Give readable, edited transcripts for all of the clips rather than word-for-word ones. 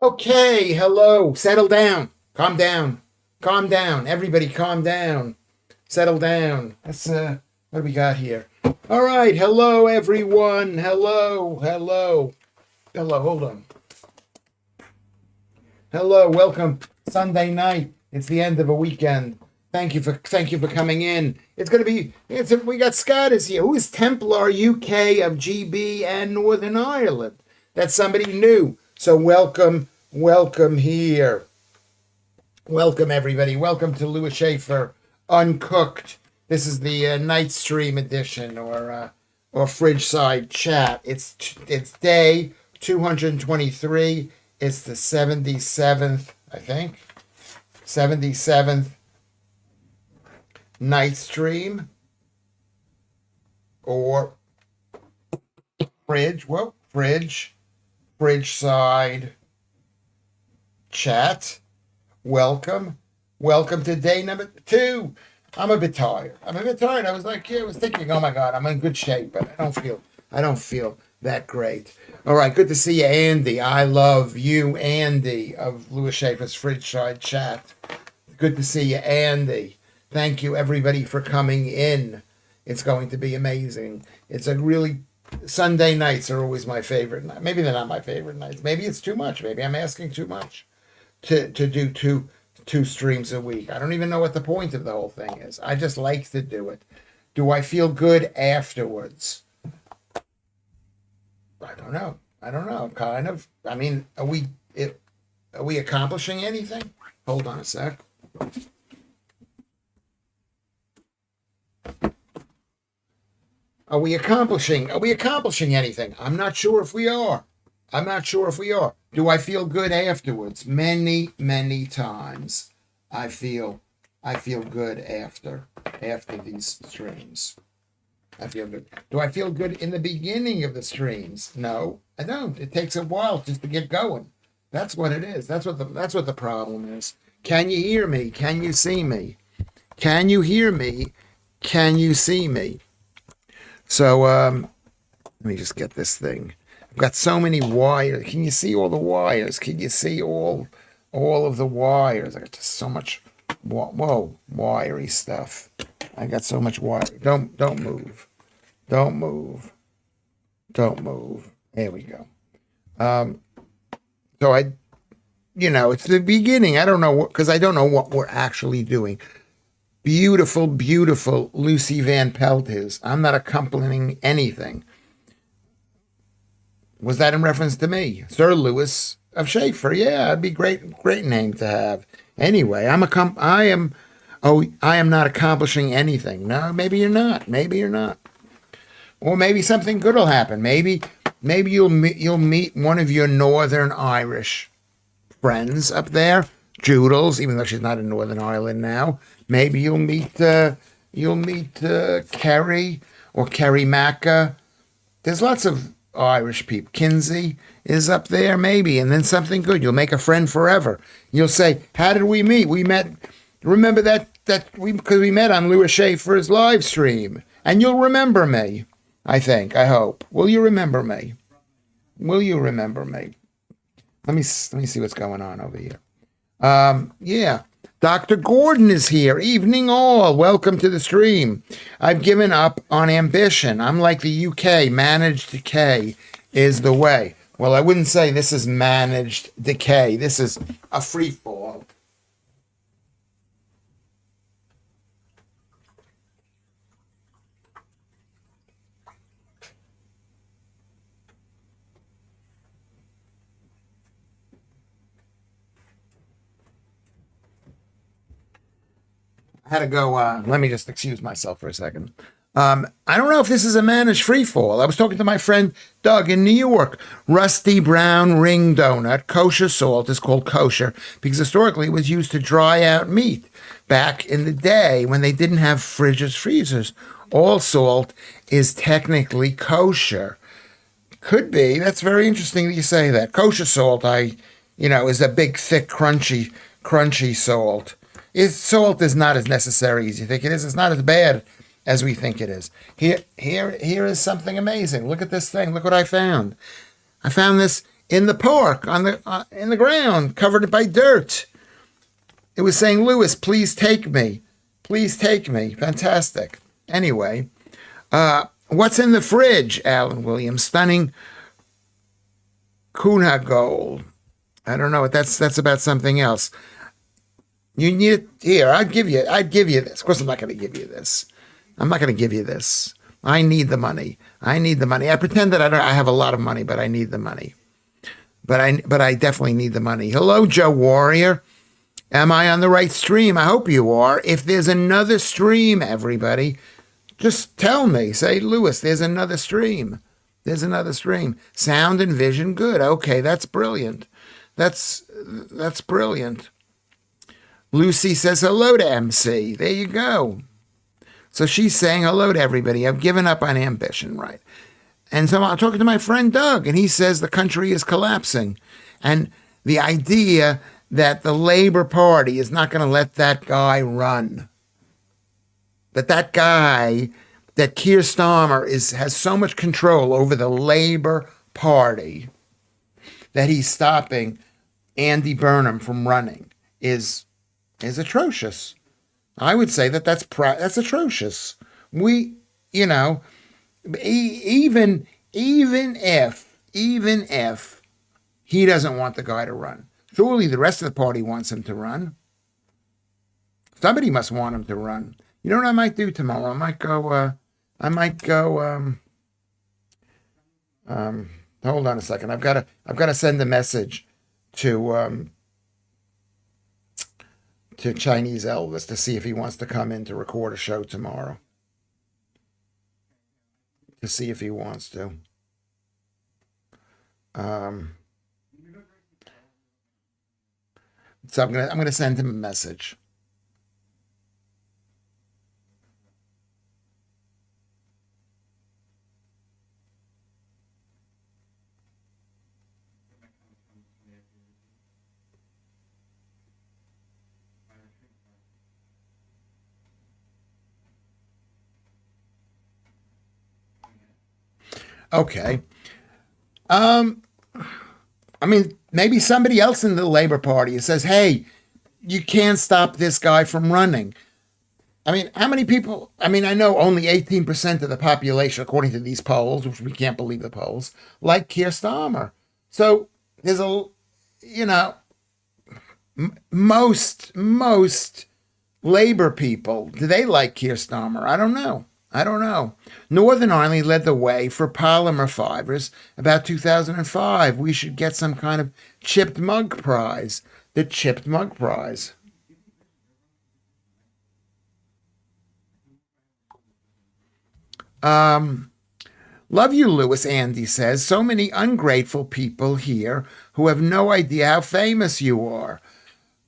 Okay, hello. Settle down. Calm down. Calm down. Everybody calm down. Settle down. What do we got here? All right, hello everyone. Hello, hold on. Hello, welcome. Sunday night. It's the end of a weekend. Thank you for coming in. We got Scott is here. Who is Templar UK of GB and Northern Ireland? That's somebody new. So welcome here. Welcome everybody. Welcome to Lewis Schaffer Uncooked. This is the night stream edition or fridge side chat. It's day 223. It's the 77th, I think. 77th night stream or fridge side chat. Welcome to day number 2. I'm a bit tired. I was thinking, oh my God, I'm in good shape, but I don't feel that great. All right, good to see you, Andy. I love you, Andy of Lewis Schaffer's Fridge Side Chat. Good to see you, Andy. Thank you, everybody, for coming in. It's going to be amazing. Sunday nights are always my favorite night. Maybe they're not my favorite nights. Maybe it's too much. Maybe I'm asking too much to do two streams a week. I don't even know what the point of the whole thing is. I just like to do it. Do I feel good afterwards? I don't know. Kind of. I mean, are we accomplishing anything? Hold on a sec. Are we accomplishing anything? I'm not sure if we are. Do I feel good afterwards? Many times I feel good after these streams. I feel good. Do I feel good in the beginning of the streams? No, I don't. It takes a while just to get going. That's what it is. That's what the problem is. Can you hear me? Can you see me? Can you hear me? Can you see me? So let me just get this thing. I've got so many wires. Can you see all the wires? Can you see all of the wires? I got just so much wiry stuff. I got so much wire. Don't move. Don't move. There we go. So it's the beginning. I don't know because I don't know what we're actually doing. Beautiful Lucy Van Pelt is. I'm not accompanying anything. Was that in reference to me? Sir Lewis of Schaffer. Yeah, it'd be great name to have. Anyway, I am not accomplishing anything. No, maybe you're not. Or maybe something good will happen. Maybe you'll meet one of your Northern Irish friends up there, Joodles, even though she's not in Northern Ireland now. Maybe you'll meet Kerry or Kerry Macca. There's lots of Irish people. Kinsey is up there, maybe, and then something good. You'll make a friend forever. You'll say, "How did we meet? We met. Remember because we met on Lewis Schaffer's live stream, and you'll remember me. I think. I hope. Will you remember me? Let me see what's going on over here. Yeah. Dr. Gordon is here. Evening all. Welcome to the stream. I've given up on ambition. I'm like the UK. Managed decay is the way. Well, I wouldn't say this is managed decay. This is a free fall. I had to go. Let me just excuse myself for a second. I don't know if this is a managed free fall. I was talking to my friend Doug in New York. Rusty brown ring donut, kosher salt is called kosher because historically it was used to dry out meat back in the day when they didn't have freezers. All salt is technically kosher. Could be. That's very interesting that you say that. Kosher salt, is a big, thick, crunchy salt. Salt is not as necessary as you think it is. It's not as bad as we think it is. Here is something amazing. Look at this thing. Look what I found. I found this in the park on the in the ground, covered by dirt. It was saying, Lewis, please take me. Please take me. Fantastic. Anyway, what's in the fridge, Alan Williams? Stunning Kuna gold. I don't know. That's about something else. You need it here. I'd give you this. Of course, I'm not going to give you this. I'm not going to give you this. I need the money. I need the money. I pretend that I have a lot of money, but I need the money. But I definitely need the money. Hello, Joe Warrior. Am I on the right stream? I hope you are. If there's another stream, everybody, just tell me. Say, Lewis, there's another stream. There's another stream. Sound and vision, good. Okay, that's brilliant. That's brilliant. Lucy says hello to MC. There you go. So she's saying hello to everybody. I've given up on ambition, right? And so I'm talking to my friend Doug, and he says the country is collapsing. And the idea that the Labor Party is not going to let that guy run. That guy, that Keir Starmer has so much control over the Labor Party that he's stopping Andy Burnham from running is atrocious. I would say that's atrocious. We, even if he doesn't want the guy to run, surely the rest of the party wants him to run. Somebody must want him to run. You know what I might do tomorrow? I might go. Hold on a second. I've got to send a message to Chinese Elvis to see if he wants to come in to record a show tomorrow. To see if he wants to. So I'm gonna send him a message. Okay. I mean, maybe somebody else in the Labor Party says, hey, you can't stop this guy from running. I mean, how many people? I mean, I know only 18% of the population, according to these polls, which we can't believe the polls, like Keir Starmer. So there's most Labor people, do they like Keir Starmer? I don't know. Northern Ireland led the way for polymer fibers about 2005. We should get some kind of chipped mug prize. The chipped mug prize. Love you, Lewis, Andy says. So many ungrateful people here who have no idea how famous you are.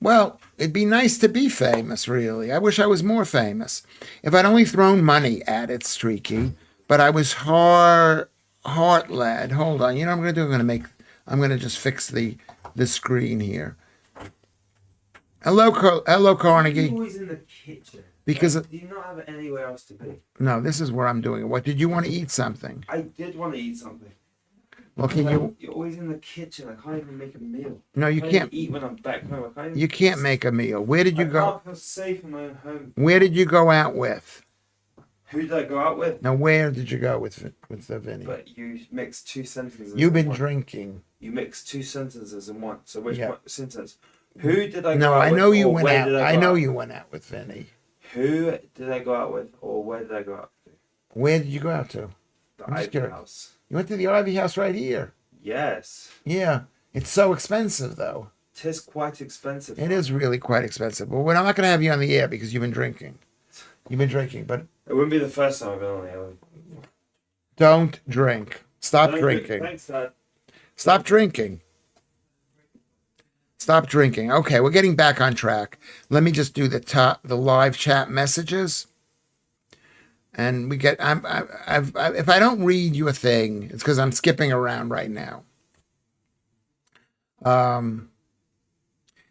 Well, it'd be nice to be famous, really. I wish I was more famous. If I'd only thrown money at it, Streaky, but I was heart lad. Hold on. You know what I'm going to do? I'm going to just fix the screen here. Hello, Carnegie. You're always in the kitchen. Because do you not have anywhere else to be? No, this is where I'm doing it. What, did you want to eat something? I did want to eat something. Well, You're always in the kitchen. I can't even make a meal. No, you can't eat when I'm back home. You can't make a meal. Where did you go? I can't feel safe in my own home. Where did you go out with? Who did I go out with? Now, where did you go with the Vinny? But you mixed two sentences. You've been drinking. You mixed two sentences in one. So which sentence? Who did I go No, out I with? know you went out. I know you went out with Vinny. Who did I go out with, or where did I go out to? Where did you go out to? The Ivy House. You went to the Ivy House right here. Yes. Yeah. It's so expensive, though. It is quite expensive. It is really quite expensive. But I'm not going to have you on the air because you've been drinking. But it wouldn't be the first time I've been on the air. Don't drink. Stop drinking. Thanks, Dad. Stop drinking. Stop drinking. Okay, we're getting back on track. Let me just do the live chat messages. And we get. If I don't read you a thing, it's because I'm skipping around right now.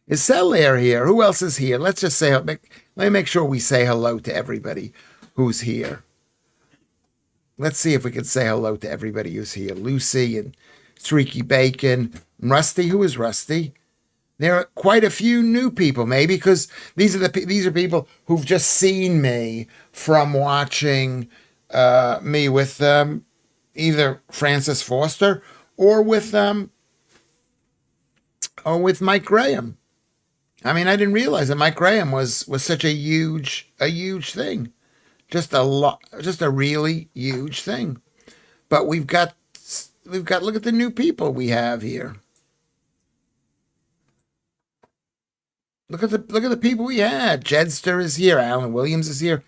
Is Celaire here? Who else is here? Let's just say. Let me make sure we say hello to everybody who's here. Let's see if we can say hello to everybody who's here. Lucy and Streaky Bacon, Rusty. Who is Rusty? There are quite a few new people, maybe because these are people who've just seen me from watching me with either Francis Foster or with Mike Graham. I mean, I didn't realize that Mike Graham was such a huge thing, just a really huge thing. But we've got look at the new people we have here. Look at the people we had. Jedster is here. Alan Williams is here.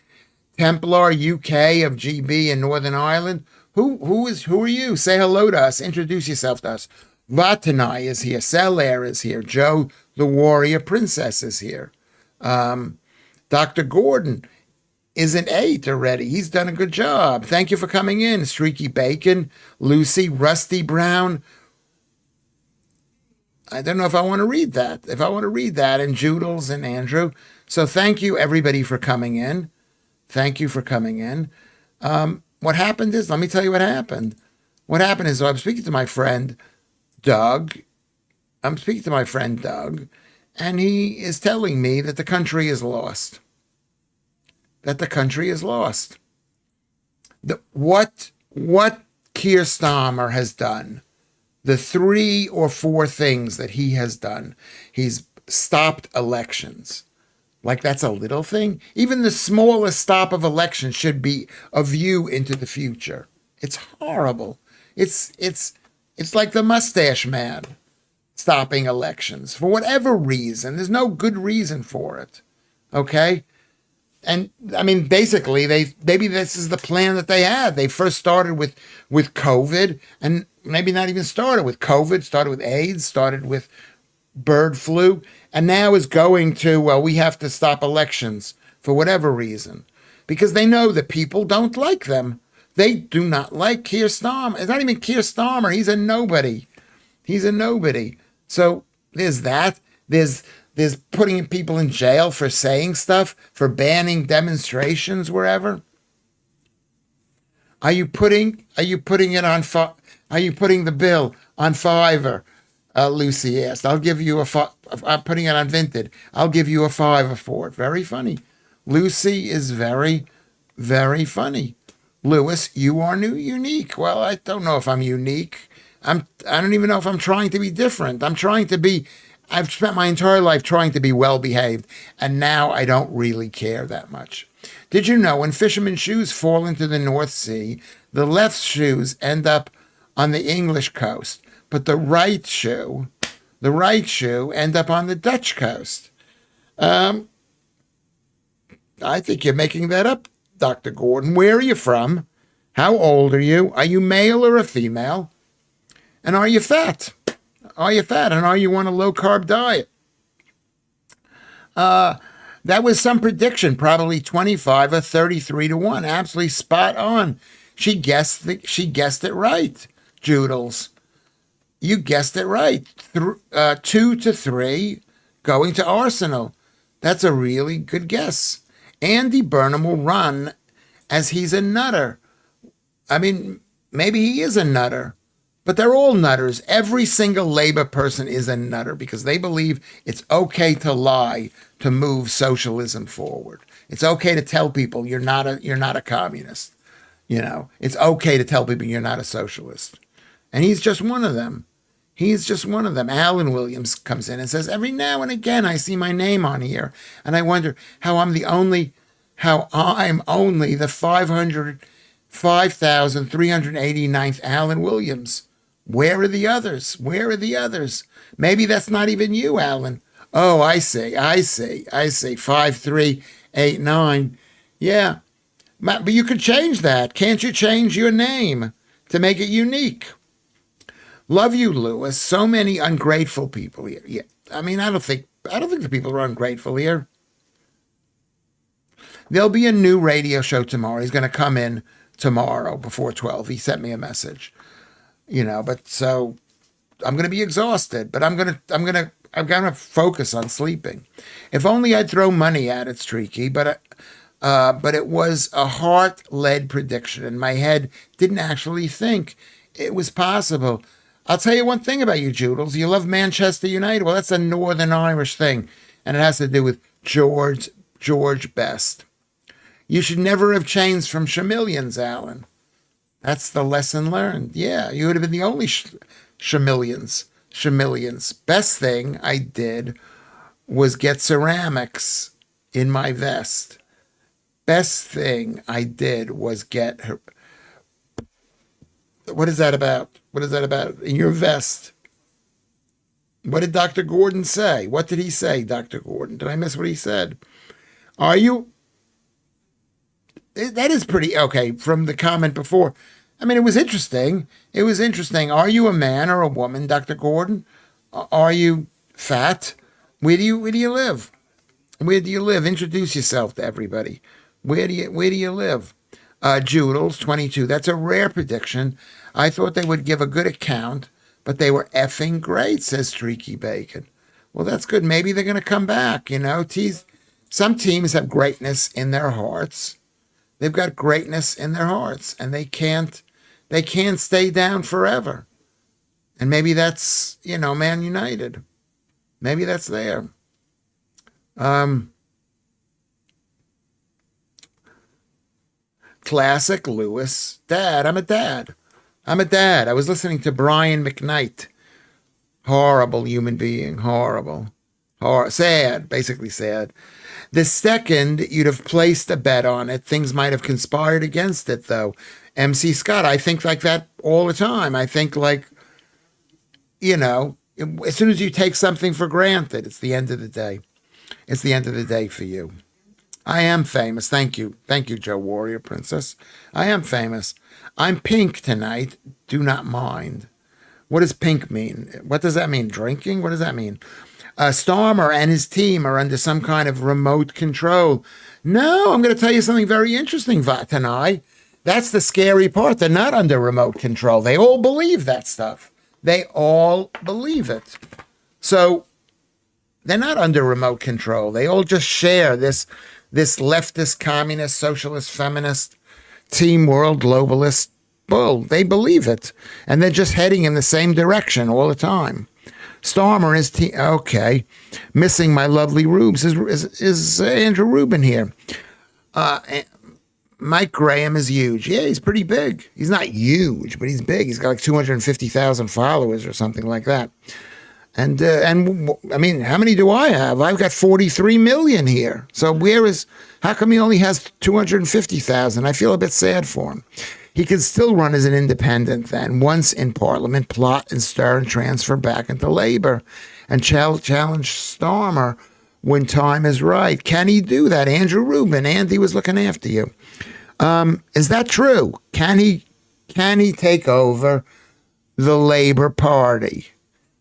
Templar UK of GB in Northern Ireland. Who are you? Say hello to us. Introduce yourself to us. Vatanai is here. Selair is here. Joe the Warrior Princess is here. Dr. Gordon is an 8 already. He's done a good job. Thank you for coming in. Streaky Bacon, Lucy, Rusty Brown. I don't know if I want to read that. And Joodles and Andrew. So thank you, everybody, for coming in. Thank you for coming in. What happened is, let me tell you what happened. What happened is, I'm speaking to my friend Doug. And he is telling me that the country is lost. What Keir Starmer has done, the 3 or 4 things that he has done. He's stopped elections. Like that's a little thing. Even the smallest stop of elections should be a view into the future. It's horrible. It's like the mustache man stopping elections for whatever reason. There's no good reason for it. Okay? And I mean, basically, maybe this is the plan that they had. They first started with COVID, and maybe not even started with COVID, started with AIDS, started with bird flu, and now is going to, well, we have to stop elections for whatever reason, because they know that people don't like them. They do not like Keir Starmer. It's not even Keir Starmer. He's a nobody. So there's that. There's putting people in jail for saying stuff, for banning demonstrations wherever. Are you putting the bill on Fiverr? Lucy asked. I'm putting it on Vinted. I'll give you a $5 for it. Very funny. Lucy is very, very funny. Lewis, you are unique. Well, I don't know if I'm unique. I don't even know if I'm trying to be different. I've spent my entire life trying to be well behaved, and now I don't really care that much. Did you know when fishermen's shoes fall into the North Sea, the left shoes end up on the English coast, but the right shoe end up on the Dutch coast? I think you're making that up, Dr. Gordon. Where are you from? How old are you? Are you male or a female? And are you fat? And are you on a low-carb diet? That was some prediction, probably 25 or 33 to 1. Absolutely spot on. She guessed it right, Joodles. You guessed it right. 2 to 3 going to Arsenal. That's a really good guess. Andy Burnham will run as he's a nutter. I mean, maybe he is a nutter. But they're all nutters. Every single Labour person is a nutter because they believe it's okay to lie to move socialism forward. It's okay to tell people you're not a communist. You know, it's okay to tell people you're not a socialist. And he's just one of them. Alan Williams comes in and says, every now and again I see my name on here, and I wonder how I'm only the 5,389th Alan Williams. Where are the others? Maybe that's not even you, Alan. Oh, I see. 5389. Yeah. But you could change that. Can't you change your name to make it unique? Love you, Lewis. So many ungrateful people here. Yeah. I mean, I don't think the people are ungrateful here. There'll be a new radio show tomorrow. He's going to come in tomorrow before 12. He sent me a message. But so I'm going to be exhausted, but I'm going to focus on sleeping. If only I'd throw money at it, Streaky, but it was a heart-led prediction, and my head didn't actually think it was possible. I'll tell you one thing about you, Joodles. You love Manchester United. Well, that's a Northern Irish thing, and it has to do with George Best. You should never have changed from chameleons, Alan. That's the lesson learned. Yeah, you would have been the only chameleons. Chameleons. Best thing I did was get ceramics in my vest. Best thing I did was get her. What is that about? What is that about? In your vest. What did Dr. Gordon say? What did he say, Dr. Gordon? Did I miss what he said? Are you? That is pretty okay from the comment before. I mean, it was interesting. It was interesting. Are you a man or a woman, Dr. Gordon? Are you fat? Where do you live? Where do you live? Introduce yourself to everybody. Where do you live? Joodles, 22. That's a rare prediction. I thought they would give a good account, but they were effing great, says Streaky Bacon. Well, that's good. Maybe they're going to come back, you know. Some teams have greatness in their hearts. They've got greatness in their hearts, and they can't stay down forever. And maybe that's, you know, Man United. Maybe that's there. Classic Lewis. Dad, I'm a dad. I'm a dad. I was listening to Brian McKnight. Horrible human being. Horrible. Sad. Basically sad. The second you'd have placed a bet on it, things might have conspired against it, though. MC Scott, I think like that all the time. I think like, you know, as soon as you take something for granted, it's the end of the day. It's the end of the day for you. I am famous. Thank you. Thank you, Joe Warrior Princess. I am famous. I'm pink tonight. Do not mind. What does pink mean? What does that mean? Drinking? What does that mean? Starmer and his team are under some kind of remote control. No, I'm going to tell you something very interesting, Vatanai. That's the scary part. They're not under remote control. They all believe that stuff. They all believe it. So they're not under remote control. They all just share this leftist, communist, socialist, feminist, team world, globalist bull. They believe it. And they're just heading in the same direction all the time. Stormer and his team. Okay. Missing my lovely Rubes. Is Andrew Rubin here? Mike Graham is huge. Yeah, he's pretty big. He's not huge, but he's big. He's got like 250,000 followers or something like that. And I mean, how many do I have? I've got 43 million here. So how come he only has 250,000? I feel a bit sad for him. He could still run as an independent then, once in Parliament, plot and stir and transfer back into Labour and challenge Starmer when time is right. Can he do that? Andrew Rubin, Andy was looking after you. Is that true? Can he take over the Labour Party,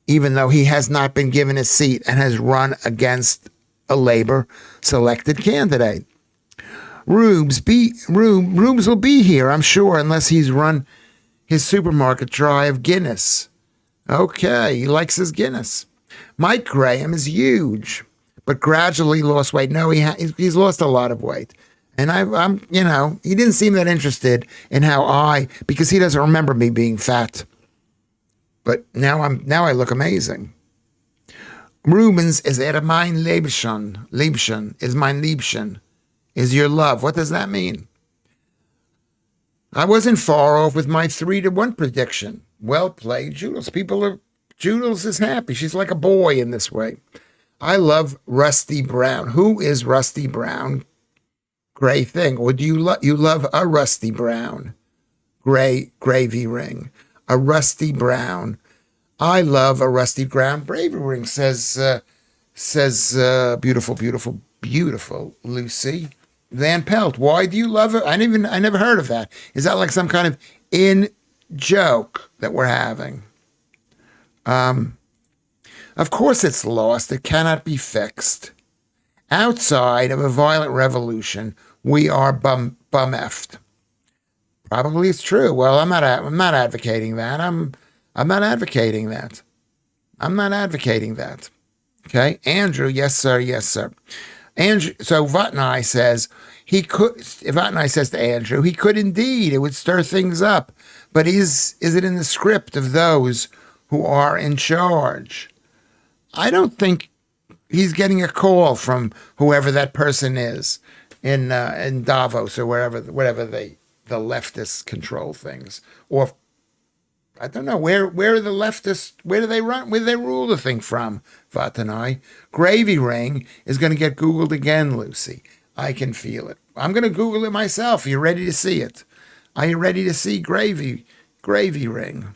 even though he has not been given a seat and has run against a Labour selected candidate? Rubes will be here, I'm sure, unless he's run his supermarket dry of Guinness. Okay, he likes his Guinness. Mike Graham is huge, but gradually lost weight. No, he's lost a lot of weight. And I'm, you know, he didn't seem that interested in because he doesn't remember me being fat. But now I look amazing. Rubens is mein Liebchen is mein Liebchen, is your love. What does that mean? I wasn't far off with my 3-1 prediction. Well played, Joodles. Joodles is happy. She's like a boy in this way. I love Rusty Brown. Who is Rusty Brown? Gray thing. Or do you love a Rusty Brown? Gravy ring. A Rusty Brown. I love a Rusty Brown gravy ring, says beautiful, beautiful, beautiful Lucy Van Pelt. Why do you love it? I never heard of that. Is that like some kind of in joke that we're having? Of course it's lost. It cannot be fixed. Outside of a violent revolution, we are bum effed. Probably it's true. Well, I'm not advocating that. I'm not advocating that. I'm not advocating that. Okay, Andrew. Yes, sir. Yes, sir. Andrew. So Vatnai says he could. Vatnai says to Andrew, he could indeed. It would stir things up. But is it in the script of those who are in charge. I don't think he's getting a call from whoever that person is in Davos or wherever the leftists control things. Or I don't know where are the leftists? Where do they run? Where do they rule the thing from? Vatanai. Gravy ring is going to get Googled again, Lucy. I can feel it. I'm going to Google it myself. Are you ready to see it? Are you ready to see gravy ring?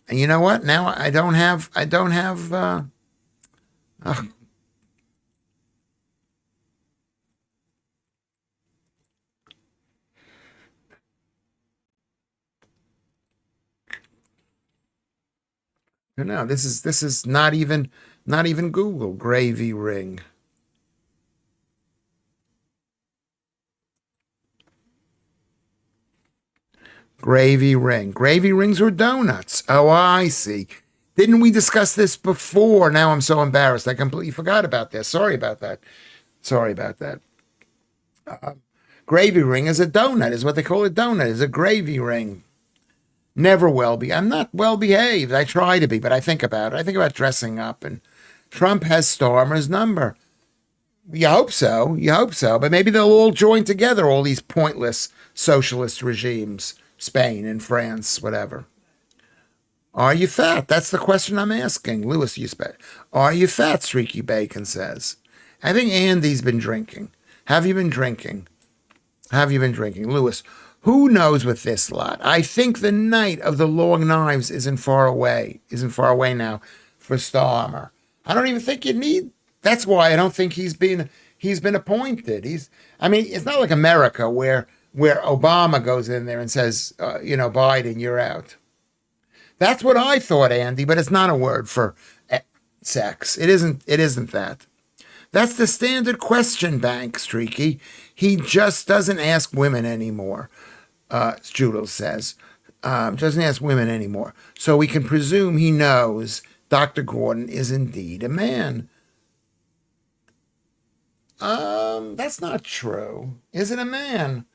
And you know what? Now I don't have. No, this is not even Google gravy ring. Gravy ring. Gravy rings were donuts. Oh, I see. Didn't we discuss this before? Now I'm so embarrassed. I completely forgot about this. Sorry about that. Gravy ring is a donut, is what they call a donut, is a gravy ring. Never I'm not well behaved. I try to be, but I think about it. I think about dressing up, and Trump has Starmer's number. You hope so. But maybe they'll all join together, all these pointless socialist regimes, Spain and France, whatever. Are you fat? That's the question I'm asking. Lewis, are you fat? Streaky Bacon says. I think Andy's been drinking. Have you been drinking? Lewis, who knows with this lot? I think the night of the long knives isn't far away now for Starmer. I don't even think you need. That's why I don't think he's been appointed. It's not like America where Obama goes in there and says, Biden, you're out. That's what I thought, Andy, but it's not a word for sex. It isn't that. That's the standard question bank, Streaky. He just doesn't ask women anymore, Judel says. Doesn't ask women anymore. So we can presume he knows Dr. Gordon is indeed a man. That's not true. Is it a man?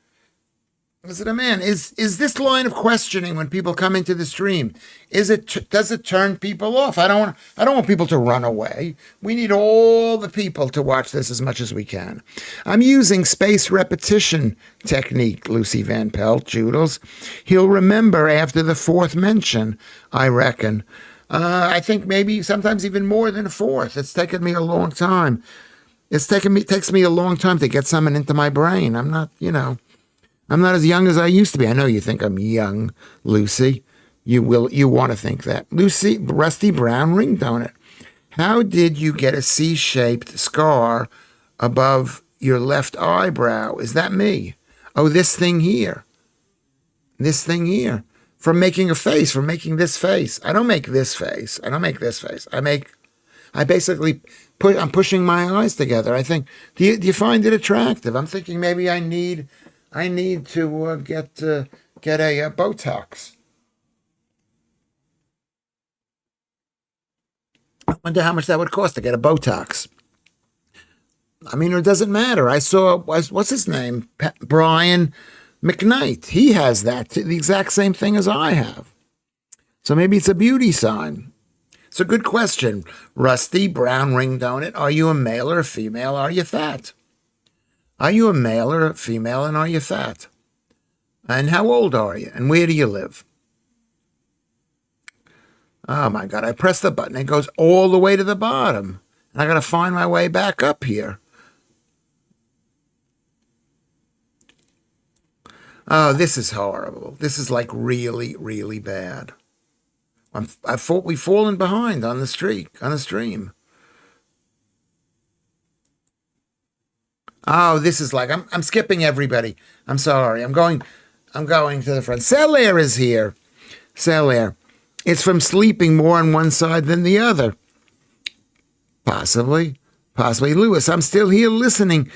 Is this line of questioning when people come into the stream? Does it turn people off? I don't want people to run away. We need all the people to watch this as much as we can. I'm using space repetition technique, Lucy Van Pelt, Judels. He'll remember after the fourth mention, I reckon. I think maybe sometimes even more than a fourth. It's taken me a long time. It takes me a long time to get something into my brain. I'm not as young as I used to be. I know you think I'm young, Lucy. You want to think that. Lucy, Rusty Brown ring donut. How did you get a C-shaped scar above your left eyebrow? Is that me? Oh, this thing here. From making this face. I don't make this face. I basically I'm pushing my eyes together. I think, do you find it attractive? I'm thinking maybe I need to get a Botox. I wonder how much that would cost to get a Botox. It doesn't matter. I saw, what's his name? Brian McKnight. He has the exact same thing as I have. So maybe it's a beauty sign. It's a good question. Rusty Brown ring donut. Are you a male or a female? Are you fat? Are you a male or a female, and are you fat? And how old are you? And where do you live? Oh my God, I press the button. It goes all the way to the bottom. And I got to find my way back up here. Oh, this is horrible. This is like really, really bad. We've fallen behind on the stream. Oh, this is like I'm skipping everybody. I'm sorry. I'm going to the front. Celair is here. Celair. It's from sleeping more on one side than the other. Possibly. Lewis, I'm still here listening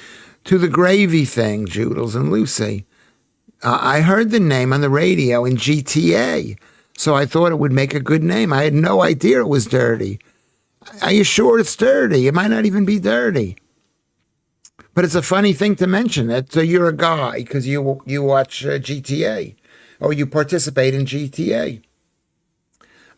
to the gravy thing, Judels and Lucy. I heard the name on the radio in GTA, so I thought it would make a good name. I had no idea it was dirty. Are you sure it's dirty? It might not even be dirty. But it's a funny thing to mention that you're a guy because you watch GTA. or you participate in GTA.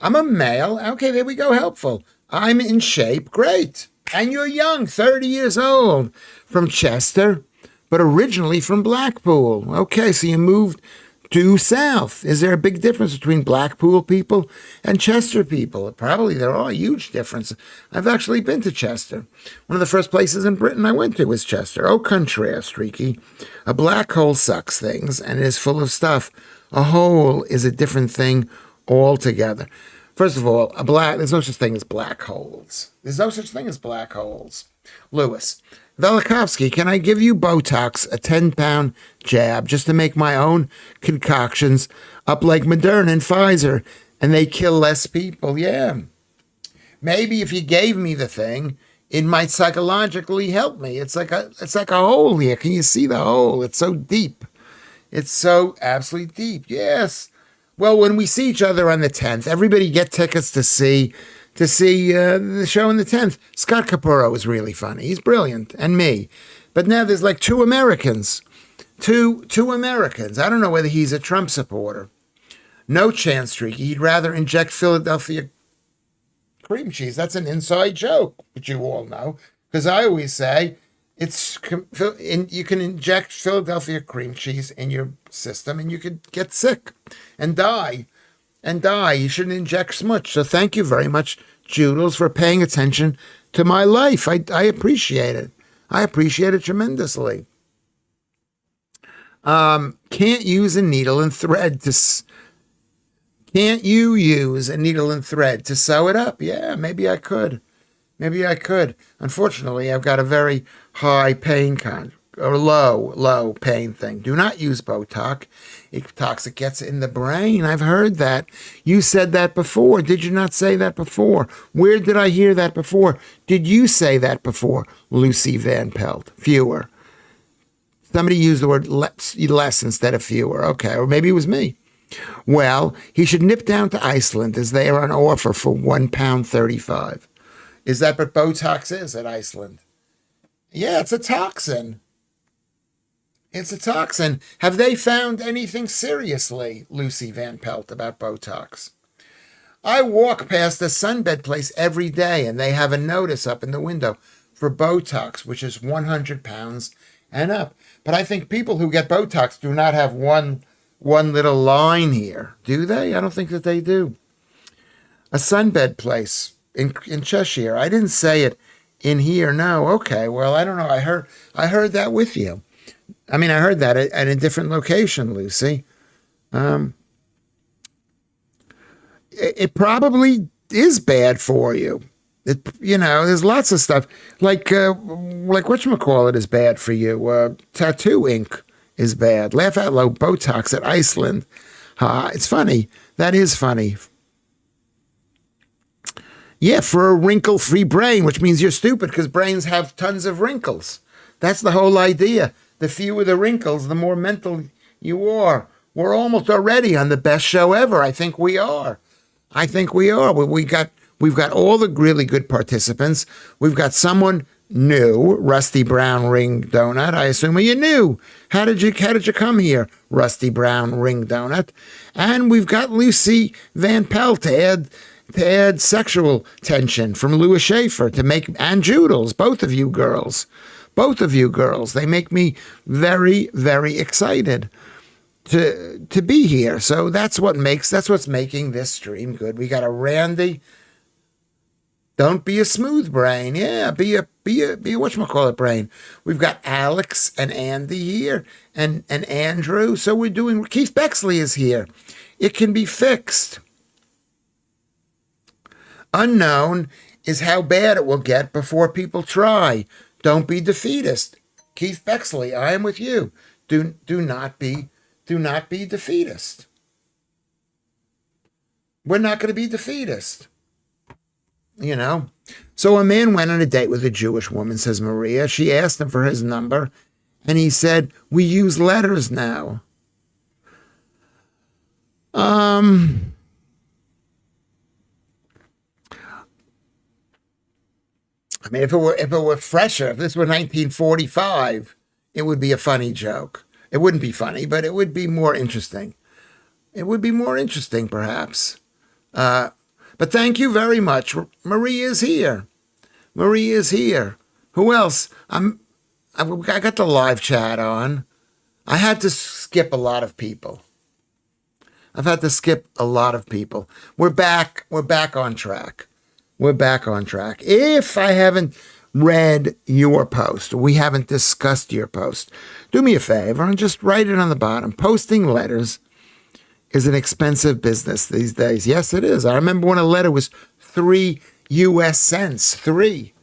I'm a male. Okay, there we go. Helpful. I'm in shape. Great. And you're young, 30 years old, from Chester, but originally from Blackpool. Okay, so you moved due south. Is there a big difference between Blackpool people and Chester people? Probably there are a huge difference. I've actually been to Chester. One of the first places in Britain I went to was Chester. Au contraire, Streaky. A black hole sucks things, and it is full of stuff. A hole is a different thing altogether. First of all, there's no such thing as black holes. There's no such thing as black holes. Lewis, Velikovsky, can I give you Botox, a 10-pound jab, just to make my own concoctions up like Moderna and Pfizer, and they kill less people? Yeah. Maybe if you gave me the thing, it might psychologically help me. It's like a hole here. Can you see the hole? It's so deep. It's so absolutely deep. Yes. Well, when we see each other on the 10th, everybody get tickets to see the show on the 10th. Scott Capurro is really funny. He's brilliant. And me. But now there's like two Americans. Two Americans. I don't know whether he's a Trump supporter. No chance, Streaky. He'd rather inject Philadelphia cream cheese. That's an inside joke, but you all know. Because I always say you can inject Philadelphia cream cheese in your system and you could get sick and die. You shouldn't inject smudge. So thank you very much, Joodles, for paying attention to my life. I appreciate it. I appreciate it tremendously. Can't use a needle and thread to... Can't you use a needle and thread to sew it up? Yeah, maybe I could. Unfortunately, I've got a very high pain or low pain thing. Do not use Botox. It gets in the brain. I've heard that. You said that before. Did you not say that before? Where did I hear that before? Did you say that before, Lucy Van Pelt? Fewer. Somebody used the word less instead of fewer. Okay, or maybe it was me. Well, he should nip down to Iceland as they are on offer for £1.35. Is that what Botox is at Iceland? Yeah, it's a toxin. Have they found anything seriously, Lucy Van Pelt, about Botox? I walk past the sunbed place every day, and they have a notice up in the window for Botox, which is 100 pounds and up. But I think people who get Botox do not have one little line here, do they? I don't think that they do. A sunbed place in Cheshire. I didn't say it in here. No. Okay. Well, I don't know. I heard that with you. I mean, I heard that at a different location, Lucy. It probably is bad for you. There's lots of stuff like whatchamacallit is bad for you. Tattoo ink is bad. Laugh out loud. Botox at Iceland. It's funny. That is funny. Yeah, for a wrinkle-free brain, which means you're stupid because brains have tons of wrinkles. That's the whole idea. The fewer the wrinkles, the more mental you are. We're almost already on the best show ever. I think we are. We've got all the really good participants. We've got someone new, Rusty Brown Ring Donut. I assume you knew. How did you come here, Rusty Brown Ring Donut? And we've got Lucy Van Pelt to add sexual tension from Lewis Schaffer and Joodles, both of you girls. They make me very, very excited to be here. So that's what's making this stream good. We got a Randy. Don't be a smooth brain. Yeah, be a whatchamacallit brain. We've got Alex and Andy here and Andrew. So Keith Bexley is here. It can be fixed. Unknown is how bad it will get before people try. Don't be defeatist. Keith Bexley, I am with you. Do not be defeatist. We're not going to be defeatist. So a man went on a date with a Jewish woman, says Maria. She asked him for his number, and he said, "We use letters now." I mean, if it were fresher, if this were 1945, it would be a funny joke. It wouldn't be funny, but it would be more interesting. It would be more interesting, perhaps. But thank you very much. Marie is here. Marie is here. Who else? I got the live chat on. I had to skip a lot of people. I've had to skip a lot of people. We're back. We're back on track. We're back on track. If I haven't read your post, or we haven't discussed your post, do me a favor and just write it on the bottom. Posting letters is an expensive business these days. Yes, it is. I remember when a letter was 3 US cents. 3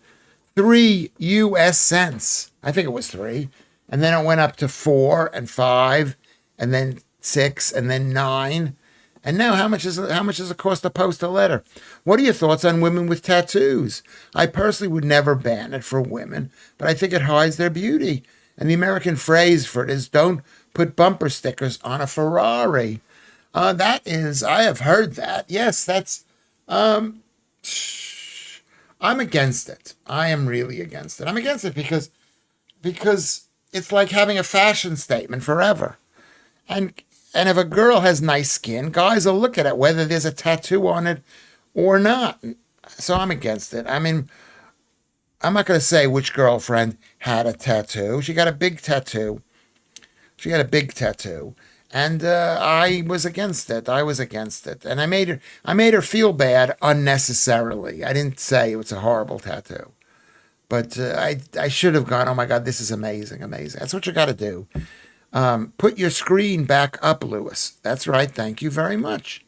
US cents. I think it was 3. And then it went up to 4 and 5 and then 6 and then 9. And now how much does it cost to post a letter? What are your thoughts on women with tattoos? I personally would never ban it for women, but I think it hides their beauty. And the American phrase for it is don't put bumper stickers on a Ferrari. That is, I have heard that. Yes, that's, I'm against it. I am really against it. I'm against it because it's like having a fashion statement forever. And if a girl has nice skin, guys will look at it, whether there's a tattoo on it or not. So I'm against it. I mean, I'm not going to say which girlfriend had a tattoo. She got a big tattoo. And I was against it. And I made her feel bad unnecessarily. I didn't say it was a horrible tattoo. But I should have gone, oh my God, this is amazing. That's what you got to do. Put your screen back up, Lewis. That's right. Thank you very much.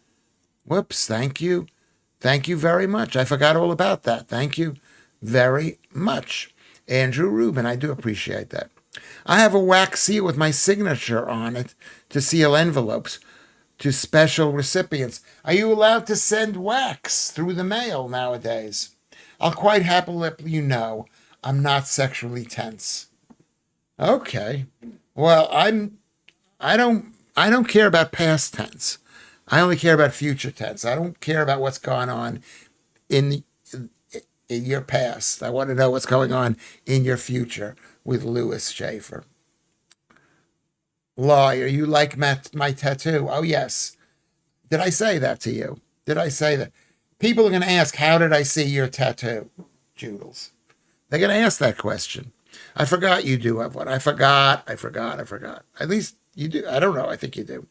Whoops. Thank you. Thank you very much. I forgot all about that. Thank you very much. Andrew Rubin, I do appreciate that. I have a wax seal with my signature on it to seal envelopes to special recipients. Are you allowed to send wax through the mail nowadays? I'll quite happily let you know I'm not sexually tense. Okay. Well, I don't care about past tense. I only care about future tense. I don't care about what's going on in your past. I want to know what's going on in your future with Lewis Schaffer. Liar, you like my tattoo? Oh, yes. Did I say that to you? Did I say that? People are going to ask, how did I see your tattoo, Joodles? They're going to ask that question. I forgot you do have one. I forgot. At least you do. I don't know. I think you do.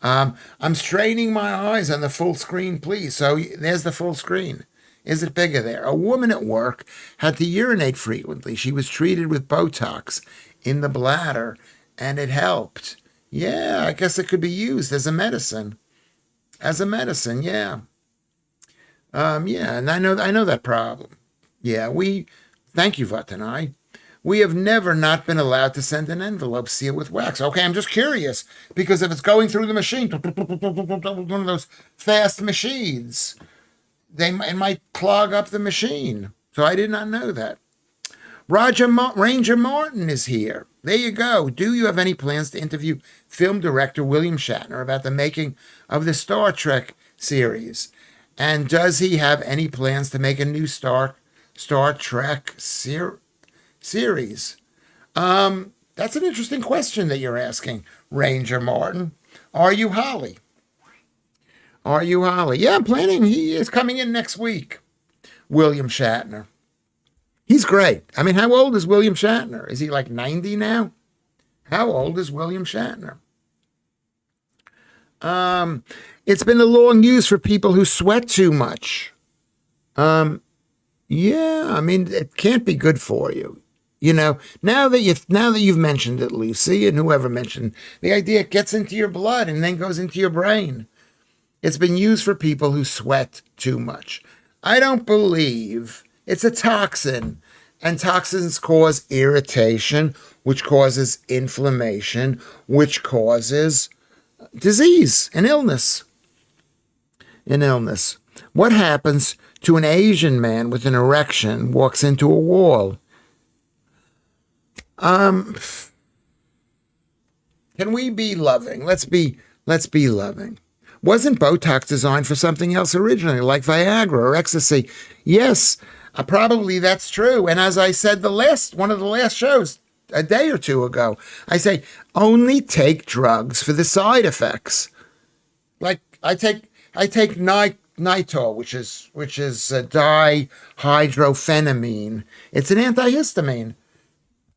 I'm straining my eyes on the full screen, please. So there's the full screen. Is it bigger there? A woman at work had to urinate frequently. She was treated with Botox in the bladder, and it helped. Yeah, I guess it could be used as a medicine. Yeah. And I know that problem. Yeah, thank you, Vatanai. We have never not been allowed to send an envelope sealed with wax. Okay, I'm just curious, because if it's going through the machine, one of those fast machines, it might clog up the machine. So I did not know that. Ranger Martin is here. There you go. Do you have any plans to interview film director William Shatner about the making of the Star Trek series? And does he have any plans to make a new Star Trek series? That's an interesting question that you're asking, Ranger Martin. Are you Holly? Yeah, I'm planning. He is coming in next week. William Shatner. He's great. I mean, how old is William Shatner? Is he like 90 now? How old is William Shatner? It's been a long use for people who sweat too much. Yeah, I mean, it can't be good for you. You know, now that you've mentioned it, Lucy, and whoever mentioned the idea, it gets into your blood and then goes into your brain. It's been used for people who sweat too much. I don't believe it's a toxin, and toxins cause irritation, which causes inflammation, which causes disease and illness. What happens to an Asian man with an erection walks into a wall? Can we be loving? Let's be loving. Wasn't Botox designed for something else originally, like Viagra or ecstasy? Yes, probably that's true. And as I said one of the last shows a day or two ago, I say only take drugs for the side effects. like I take Nitol, which is dihydrophenamine. It's an antihistamine,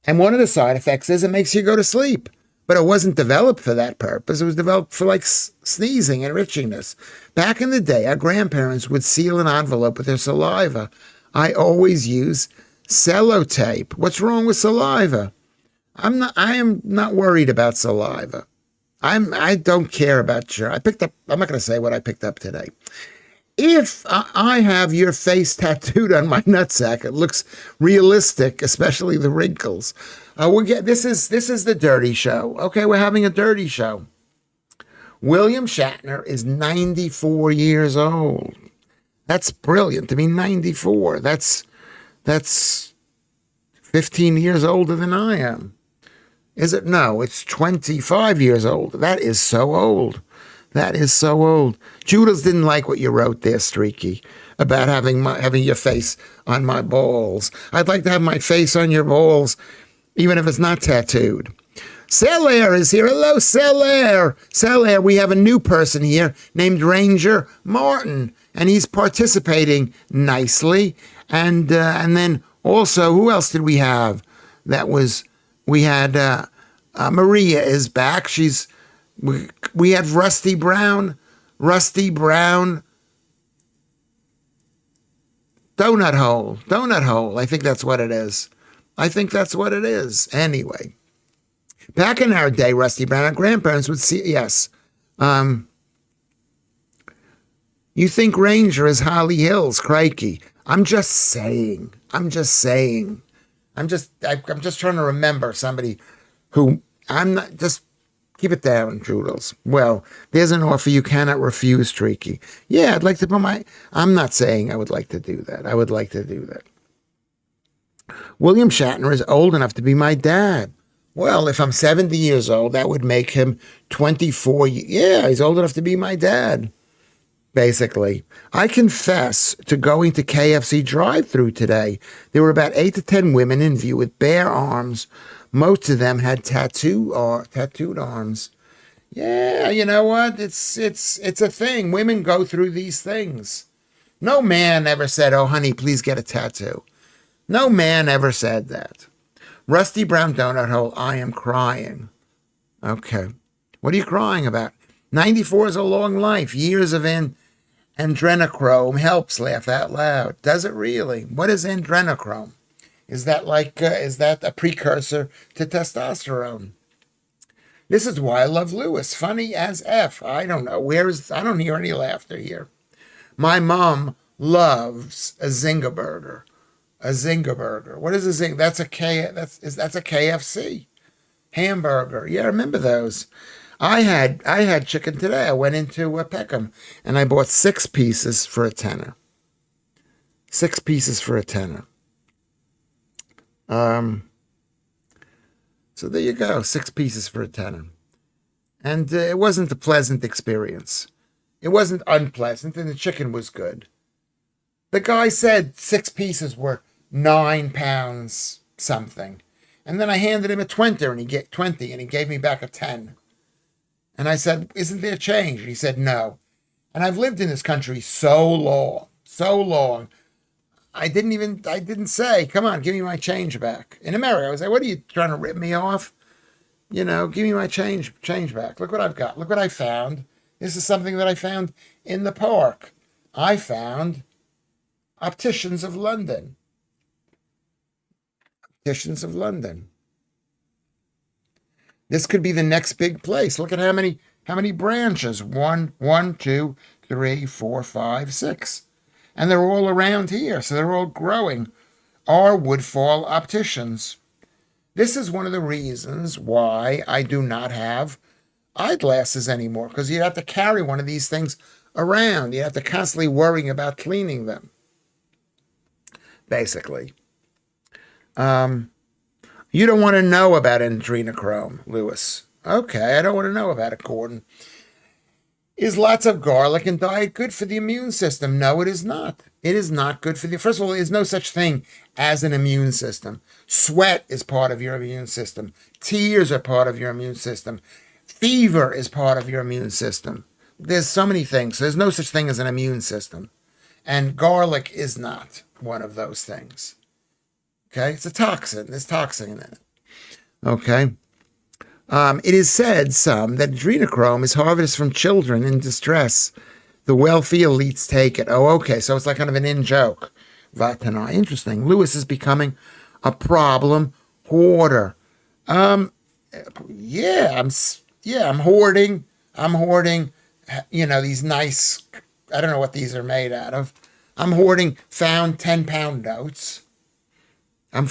and one of the side effects is it makes you go to sleep. But it wasn't developed for that purpose. It was developed for like sneezing and itchiness. Back in the day, our grandparents would seal an envelope with their saliva. I always use sellotape. What's wrong with saliva? I am not worried about saliva. I don't care about your. I'm not going to say what I picked up today. If I have your face tattooed on my nutsack, it looks realistic, especially the wrinkles. This is the dirty show. Okay, we're having a dirty show. William Shatner is 94 years old. That's brilliant. I mean, 94. That's 15 years older than I am. Is it? No, it's 25 years old. That is so old. That is so old. Judas didn't like what you wrote there, Streaky, about having your face on my balls. I'd like to have my face on your balls, even if it's not tattooed. Celaire is here. Hello, Celaire. Celaire, we have a new person here named Ranger Martin, and he's participating nicely. And then also, who else did we have? We had Maria is back. We have Rusty Brown, Donut Hole. I think that's what it is. Anyway, back in our day, Rusty Brown, our grandparents would see, yes. You think Ranger is Holly Hills, crikey. I'm just saying. I'm just trying to remember somebody who, I'm not, just keep it down, Joodles. Well, there's an offer you cannot refuse, Streaky. Yeah, I'd like to put I'm not saying I would like to do that. I would like to do that. William Shatner is old enough to be my dad. Well, if I'm 70 years old, that would make him 24. Yeah, he's old enough to be my dad, basically. I confess to going to KFC drive-thru today. There were about 8 to 10 women in view with bare arms. Most of them had tattooed arms. Yeah, you know what? It's a thing. Women go through these things. No man ever said, "Oh, honey, please get a tattoo." No man ever said that. Rusty Brown Donut Hole, I am crying. Okay. What are you crying about? 94 is a long life. Years of adrenochrome helps, laugh out loud. Does it really? What is adrenochrome? Is that a precursor to testosterone? This is why I love Lewis. Funny as F. I don't know. I don't hear any laughter here. My mom loves a Zinger burger. A Zinger burger. What is a Zinger? That's a KFC hamburger. Yeah, I remember those. I had chicken today. I went into Peckham and I bought 6 pieces for a tenner. 6 pieces for a tenner. So there you go, 6 pieces for a tenner. And it wasn't a pleasant experience. It wasn't unpleasant, and the chicken was good. The guy said 6 pieces were £9 something. And then I handed him a 20 and he gave me back a 10. And I said, "Isn't there change?" And he said, "No." And I've lived in this country so long. I didn't say, "Come on, give me my change back." In America, I was like, "What are you trying to rip me off? You know, give me my change back. Look what I've got. Look what I found. This is something that I found in the park. I found Opticians of London. Opticians of London. This could be the next big place. Look at how many branches. 1, 2, 3, 4, 5, 6. And they're all around here, so they're all growing. Our Woodfall Opticians. This is one of the reasons why I do not have eyeglasses anymore, because you have to carry one of these things around. You have to constantly worrying about cleaning them, basically. You don't want to know about adrenochrome, Lewis. Okay, I don't want to know about it, Gordon. Is lots of garlic and diet good for the immune system? No, it is not. It is not good for first of all, there's no such thing as an immune system. Sweat is part of your immune system. Tears are part of your immune system. Fever is part of your immune system. there's so many things. There's no such thing as an immune system. And garlic is not one of those things. Okay? It's a toxin. There's toxin in it. Okay? It is said, that adrenochrome is harvested from children in distress. The wealthy elites take it. Oh, okay. So it's like kind of an in-joke. Vatana. Interesting. Lewis is becoming a problem hoarder. Yeah, I'm hoarding. I'm hoarding, these nice, I don't know what these are made out of. I'm hoarding found 10-pound notes. I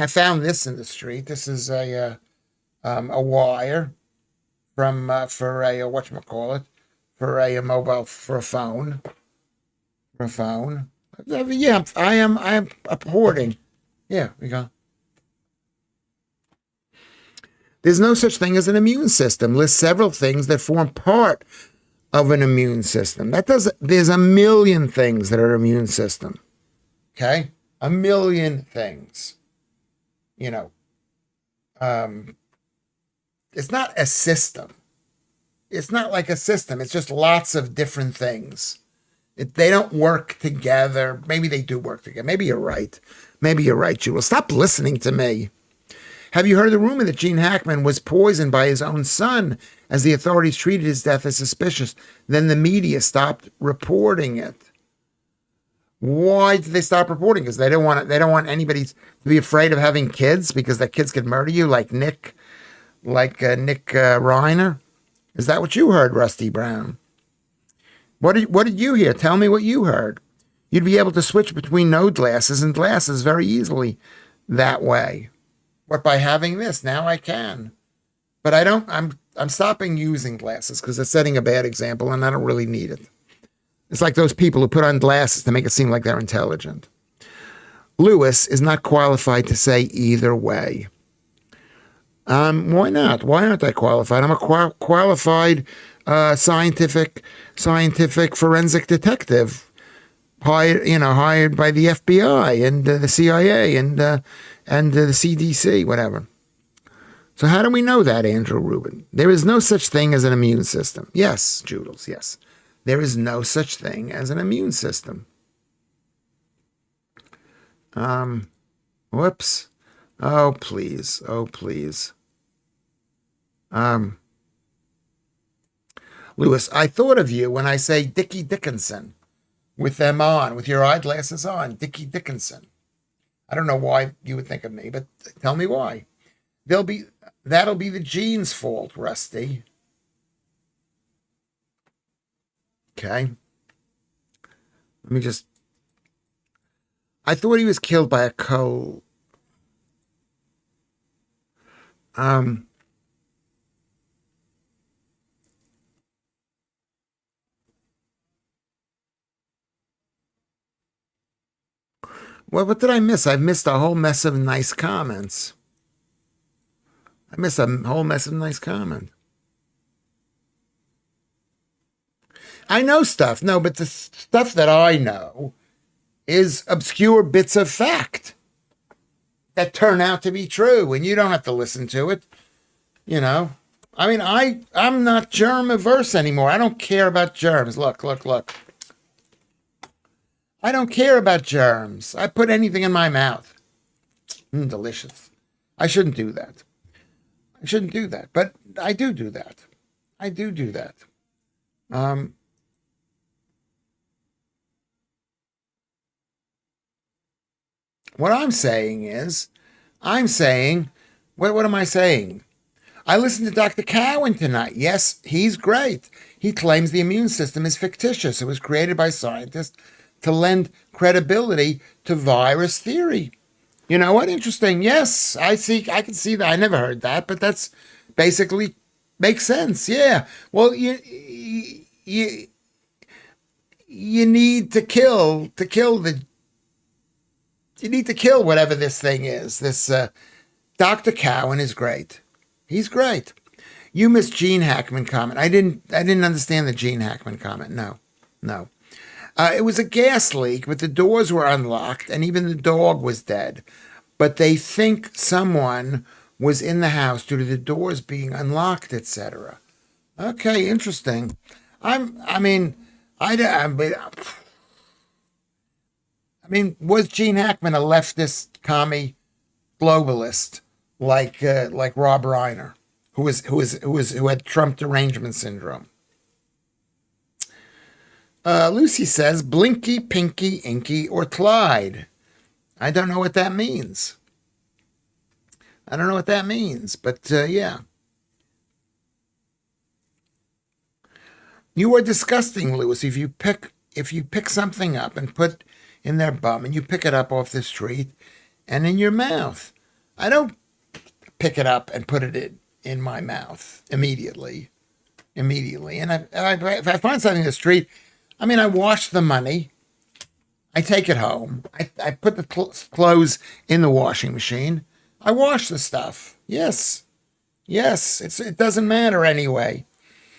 found this in the street. This is a wire from for a whatchamacallit, for a mobile, for a phone. Yeah, I am hoarding. Yeah, we go. There's no such thing as an immune system. Lists several things that form part of an immune system. There's a million things that are immune system. Okay? A million things. It's not a system. It's not like a system. It's just lots of different things. They don't work together. Maybe they do work together. Maybe you're right. Jewel. Stop listening to me. Have you heard the rumor that Gene Hackman was poisoned by his own son as the authorities treated his death as suspicious? Then the media stopped reporting it. Why did they stop reporting? Because they don't want anybody to be afraid of having kids because their kids could murder you, like Nick Reiner. Is that what you heard, Rusty Brown? What did you hear? Tell me what you heard. You'd be able to switch between no glasses and glasses very easily that way. What, by having this? Now I can. But I don't, I'm stopping using glasses because it's setting a bad example and I don't really need it. It's like those people who put on glasses to make it seem like they're intelligent. Lewis is not qualified to say either way. Why not? Why aren't I qualified? I'm a qualified scientific forensic detective, hired by the FBI and the CIA and the CDC, whatever. So how do we know that, Andrew Rubin? There is no such thing as an immune system. Yes, Joodles, yes. There is no such thing as an immune system. Whoops. Oh, please. Lewis, I thought of you when I say Dickie Dickinson with them on, with your eyeglasses on, Dickie Dickinson. I don't know why you would think of me, but tell me why. That'll be the genes' fault, Rusty. Okay. Let me just. I thought he was killed by a cold. Well, what did I miss? I missed a whole mess of nice comments. I know stuff. No, but the stuff that I know is obscure bits of fact that turn out to be true, and you don't have to listen to it. I mean, I'm not germ averse anymore. I don't care about germs. Look. I don't care about germs. I put anything in my mouth. Delicious. I shouldn't do that. But I do that. What I'm saying is, what am I saying? I listened to Dr. Cowan tonight. Yes, he's great. He claims the immune system is fictitious. It was created by scientists to lend credibility to virus theory. You know what? Interesting. Yes, I can see that. I never heard that, but that's basically makes sense. Yeah. Well, you need to kill whatever this thing is. This Dr. Cowan is great. He's great. You missed Gene Hackman comment. I didn't understand the Gene Hackman comment. No. It was a gas leak, but the doors were unlocked, and even the dog was dead. But they think someone was in the house due to the doors being unlocked, etc. Okay, interesting. I mean, was Gene Hackman a leftist commie globalist like Rob Reiner, who had Trump derangement syndrome? Lucy says Blinky, Pinky, Inky, or Clyde. I don't know what that means. I don't know what that means, but yeah. You are disgusting, Lewis. If you pick something up and put in their bum and you pick it up off the street and in your mouth. I don't pick it up and put it in my mouth immediately. Immediately. And if I find something in the street, I wash the money. I take it home. I put the clothes in the washing machine. I wash the stuff. Yes. Yes. It doesn't matter anyway.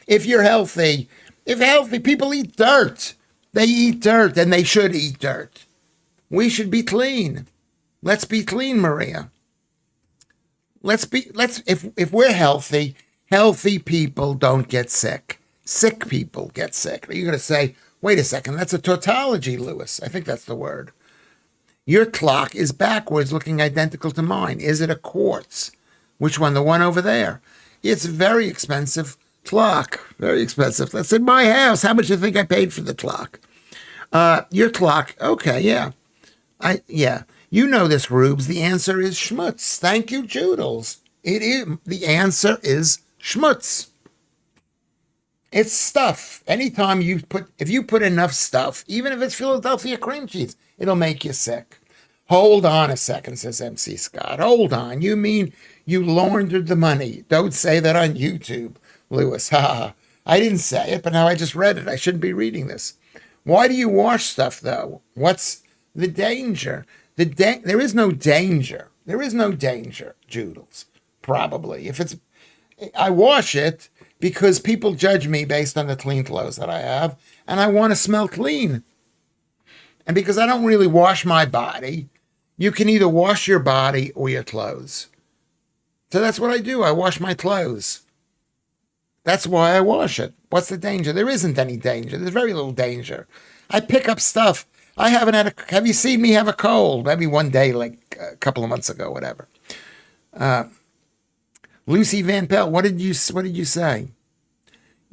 If you're healthy, if healthy people eat dirt, they eat dirt and they should eat dirt. We should be clean. Let's be clean, Maria. If we're healthy, healthy people don't get sick. Sick people get sick. You're going to say, wait a second, that's a tautology, Lewis. I think that's the word. Your clock is backwards, looking identical to mine. Is it a quartz? Which one? The one over there. It's a very expensive clock. Very expensive. That's in my house. How much do you think I paid for the clock? Your clock. Okay, yeah. Yeah. You know this, Rubes. The answer is schmutz. Thank you, Joodles. The answer is schmutz. It's stuff. Anytime if you put enough stuff, even if it's Philadelphia cream cheese, it'll make you sick. Hold on a second, says MC Scott. Hold on. You mean you laundered the money? Don't say that on YouTube, Lewis. Ha. I didn't say it, but now I just read it. I shouldn't be reading this. Why do you wash stuff, though? What's the danger? There is no danger. There is no danger, Joodles. Probably. I wash it because people judge me based on the clean clothes that I have, and I want to smell clean. And because I don't really wash my body, you can either wash your body or your clothes. So that's what I do. I wash my clothes. That's why I wash it. What's the danger? There isn't any danger. There's very little danger. I pick up stuff. I haven't have you seen me have a cold? Maybe one day, like a couple of months ago, whatever. Lucy Van Pelt, what did you say?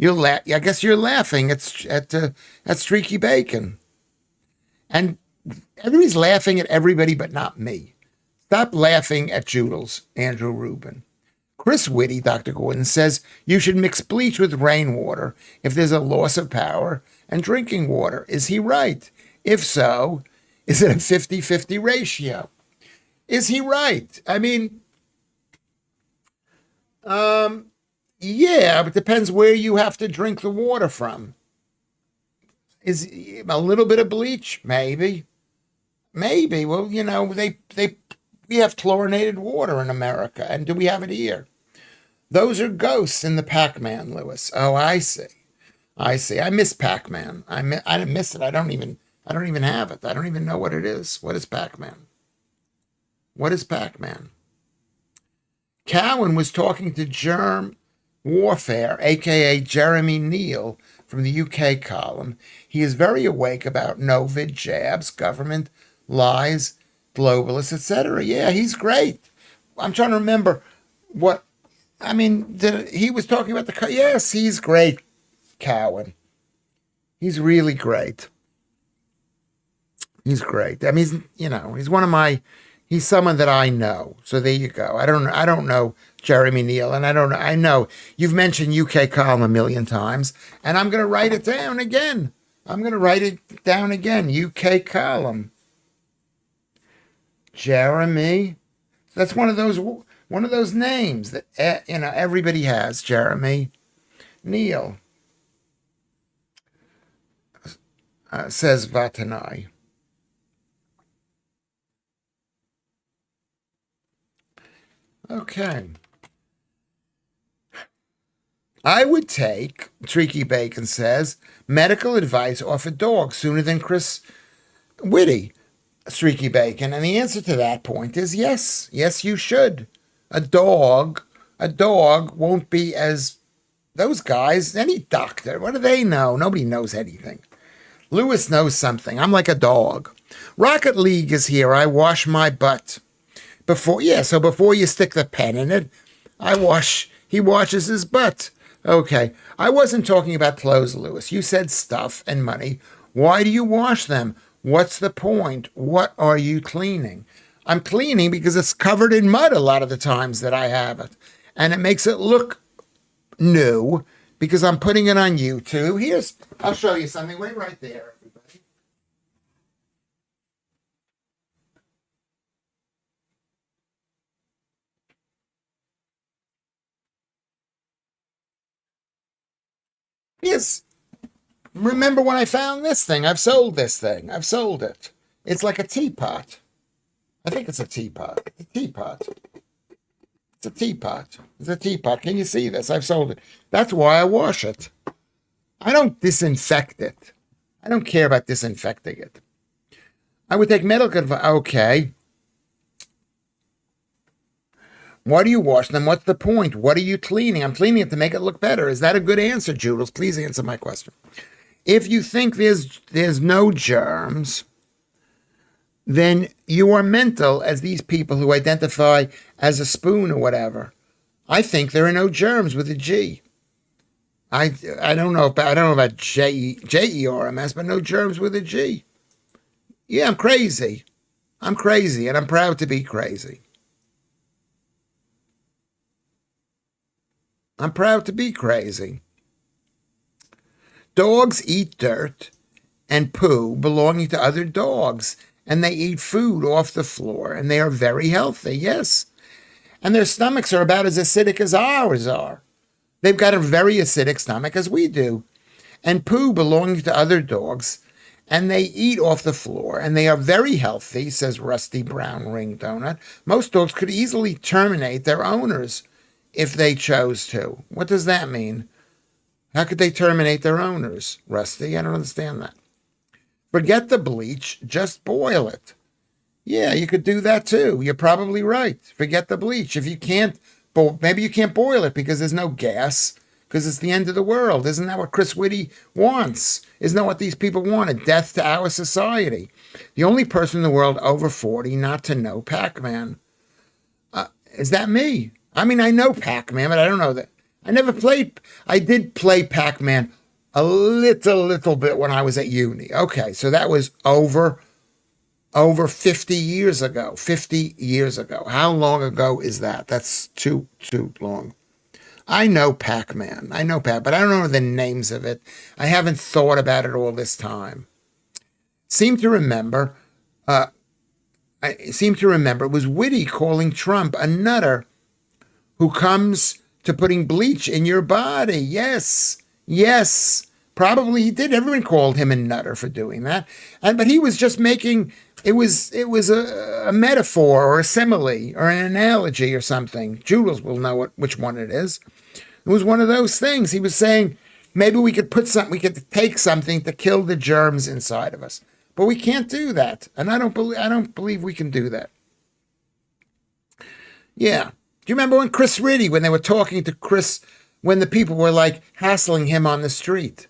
I guess you're laughing at Streaky Bacon. And everybody's laughing at everybody but not me. Stop laughing at Joodles, Andrew Rubin. Chris Whitty, Dr. Gordon, says you should mix bleach with rainwater if there's a loss of power and drinking water. Is he right? If so, is it a 50-50 ratio? Is he right? Yeah, but it depends where you have to drink the water from. Is a little bit of bleach? Maybe. Well, we have chlorinated water in America, and do we have it here? Those are ghosts in the Pac-Man, Lewis. Oh, I see. I miss Pac-Man. I didn't miss it. I don't even have it. I don't even know what it is. What is Pac-Man? Cowan was talking to Germ Warfare, aka Jeremy Neal, from the UK column. He is very awake about Novid, jabs, government, lies, globalists, etc. Yeah, he's great. I'm trying to remember he was talking about yes, he's great, Cowan. He's really great. He's great. He's one of my. He's someone that I know. So there you go. I don't know Jeremy Neal, and I know you've mentioned UK column a million times, and I'm going to write it down again. UK column. Jeremy. That's one of those names that everybody has. Jeremy Neal. Says Vatanai. Okay. I would take, Streaky Bacon says, medical advice off a dog sooner than Chris Whitty, Streaky Bacon. And the answer to that point is yes. Yes, you should. A dog won't be as Those guys, any doctor, what do they know? Nobody knows anything. Lewis knows something. I'm like a dog. Rocket League is here. I wash my butt. So before you stick the pen in it, he washes his butt. Okay. I wasn't talking about clothes, Lewis. You said stuff and money. Why do you wash them? What's the point? What are you cleaning? I'm cleaning because it's covered in mud a lot of the times that I have it. And it makes it look new because I'm putting it on YouTube. I'll show you something. Wait right there, everybody. Yes. Remember when I found this thing? I've sold this thing. I've sold it. It's like a teapot. I think it's a teapot. A teapot. It's a teapot. It's a teapot. Can you see this? I've sold it. That's why I wash it. I don't disinfect it. I don't care about disinfecting it. I would take medical advice. Okay. Why do you wash them? What's the point? What are you cleaning? I'm cleaning it to make it look better. Is that a good answer, Judels? Please answer my question. If you think there's no germs, then you are mental as these people who identify as a spoon or whatever. I think there are no germs with a G. I don't know about Jerms, but no germs with a G. Yeah, I'm crazy. I'm crazy, and I'm proud to be crazy. I'm proud to be crazy. Dogs eat dirt and poo belonging to other dogs, and they eat food off the floor, and they are very healthy, yes. And their stomachs are about as acidic as ours are. They've got a very acidic stomach, as we do. And poo belonging to other dogs, and they eat off the floor, and they are very healthy, says Rusty Brown Ring Donut. Most dogs could easily terminate their owners if they chose to. What does that mean? How could they terminate their owners, Rusty? I don't understand that. Forget the bleach, just boil it. Yeah, you could do that too. You're probably right. Forget the bleach. If you can't, maybe you can't boil it because there's no gas, because it's the end of the world. Isn't that what Chris Whitty wants? Isn't that what these people want? A death to our society. The only person in the world over 40 not to know Pac-Man. Is that me? I mean, I know Pac-Man, but I don't know that. I never played. I did play Pac-Man a little bit when I was at uni. Okay, so that was over 50 years ago. 50 years ago. How long ago is that? That's too long. I know Pac-Man. I know Pac, but I don't know the names of it. I haven't thought about it all this time. Seem to remember. I seem to remember it was Whitty calling Trump a nutter who comes to putting bleach in your body. Yes, yes. Probably he did. Everyone called him a nutter for doing that. But he was just making it was a metaphor or a simile or an analogy or something. Jules will know which one it is. It was one of those things. He was saying maybe we could take something to kill the germs inside of us. But we can't do that. And I don't believe we can do that. Yeah. Do you remember when Chris Riddy, when they were talking to Chris, when the people were like hassling him on the street?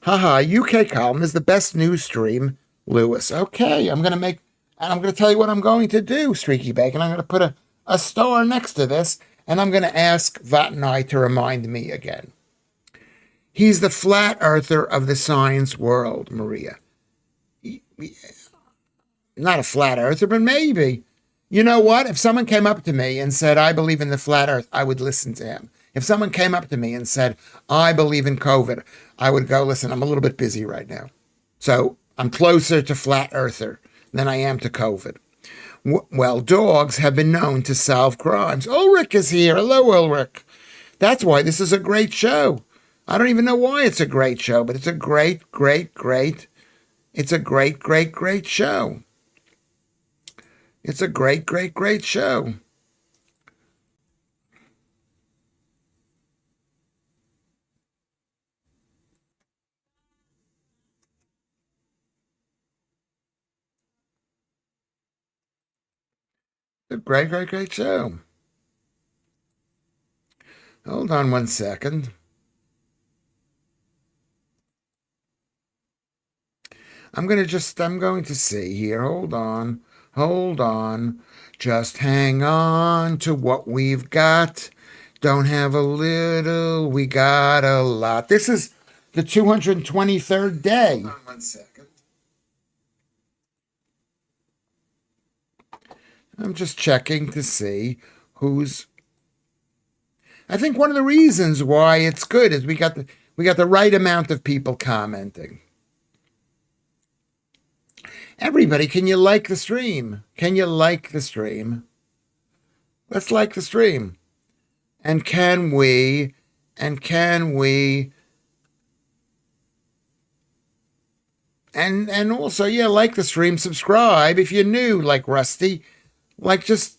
Haha, UK column is the best news stream, Lewis. Okay, I'm going to tell you what I'm going to do, Streaky Bacon. I'm going to put a star next to this, and I'm going to ask Vatnai to remind me again. He's the flat earther of the science world, Maria. Not a flat earther, but maybe. You know what? If someone came up to me and said, I believe in the flat earth, I would listen to him. If someone came up to me and said, I believe in COVID, I would go, listen, I'm a little bit busy right now. So I'm closer to flat earther than I am to COVID. Well, dogs have been known to solve crimes. Ulrich is here. Hello, Ulrich. That's why this is a great show. I don't even know why it's a great show, but it's a great it's a great show. It's a great show. It's a great show. Hold on one second. I'm going to see here. Hold on. Hold on. Just hang on to what we've got. Don't have a little, we got a lot. This is the 223rd day. Hold on one second. I'm just checking to see who's. I think one of the reasons why it's good is we got the right amount of people commenting. Everybody, can you like the stream? Can you like the stream? Let's like the stream. And can we and also, yeah, like the stream, subscribe if you're new, like Rusty. Like, just,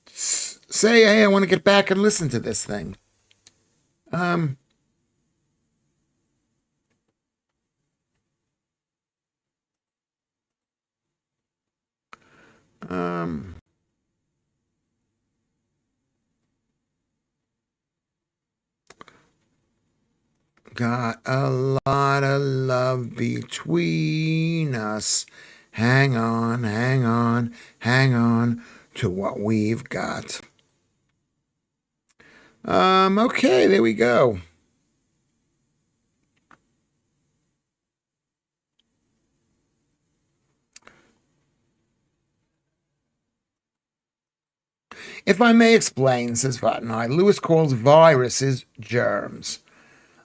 say, hey, I want to get back and listen to this thing. Um, um, got a lot of love between us. Hang on, hang on, hang on to what we've got. Okay, there we go. If I may explain, says Vatnai, Lewis calls viruses germs.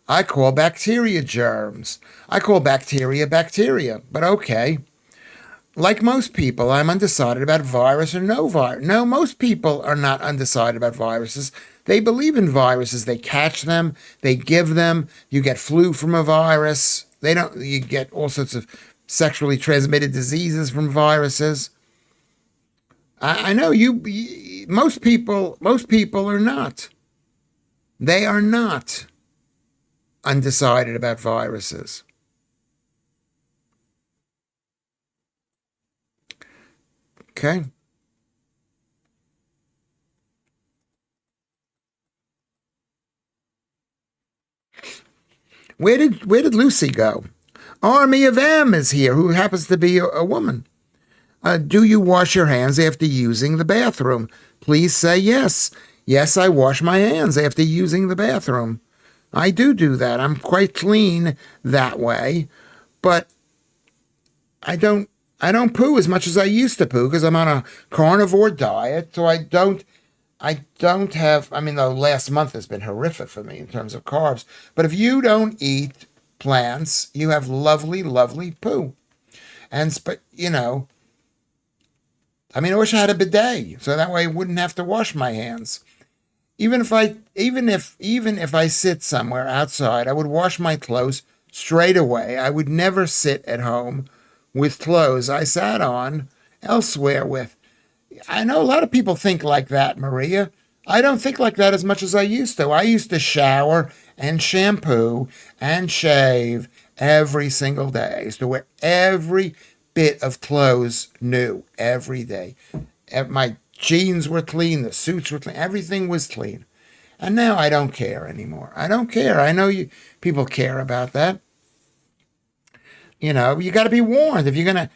I call bacteria germs. I call bacteria bacteria, but okay. Like most people, I'm undecided about virus or no virus. No, most people are not undecided about viruses. They believe in viruses. They catch them, they give them. You get flu from a virus. You get all sorts of sexually transmitted diseases from viruses. I know most people are not. They are not undecided about viruses. Okay. Where did Lucy go? Army of M is here, who happens to be a woman. Do you wash your hands after using the bathroom? Please say yes. Yes, I wash my hands after using the bathroom. I do that. I'm quite clean that way, but I don't poo as much as I used to poo because I'm on a carnivore diet, so I don't have. I mean, the last month has been horrific for me in terms of carbs. But if you don't eat plants, you have lovely, lovely poo. But I mean, I wish I had a bidet so that way I wouldn't have to wash my hands. Even if I sit somewhere outside, I would wash my clothes straight away. I would never sit at home with clothes I sat on elsewhere with. I know a lot of people think like that, Maria. I don't think like that as much as I used to. I used to shower and shampoo and shave every single day. I used to wear every bit of clothes new every day. My jeans were clean, the suits were clean, everything was clean. And now I don't care anymore. I don't care. I know people care about that. You got to be warned. If you're gonna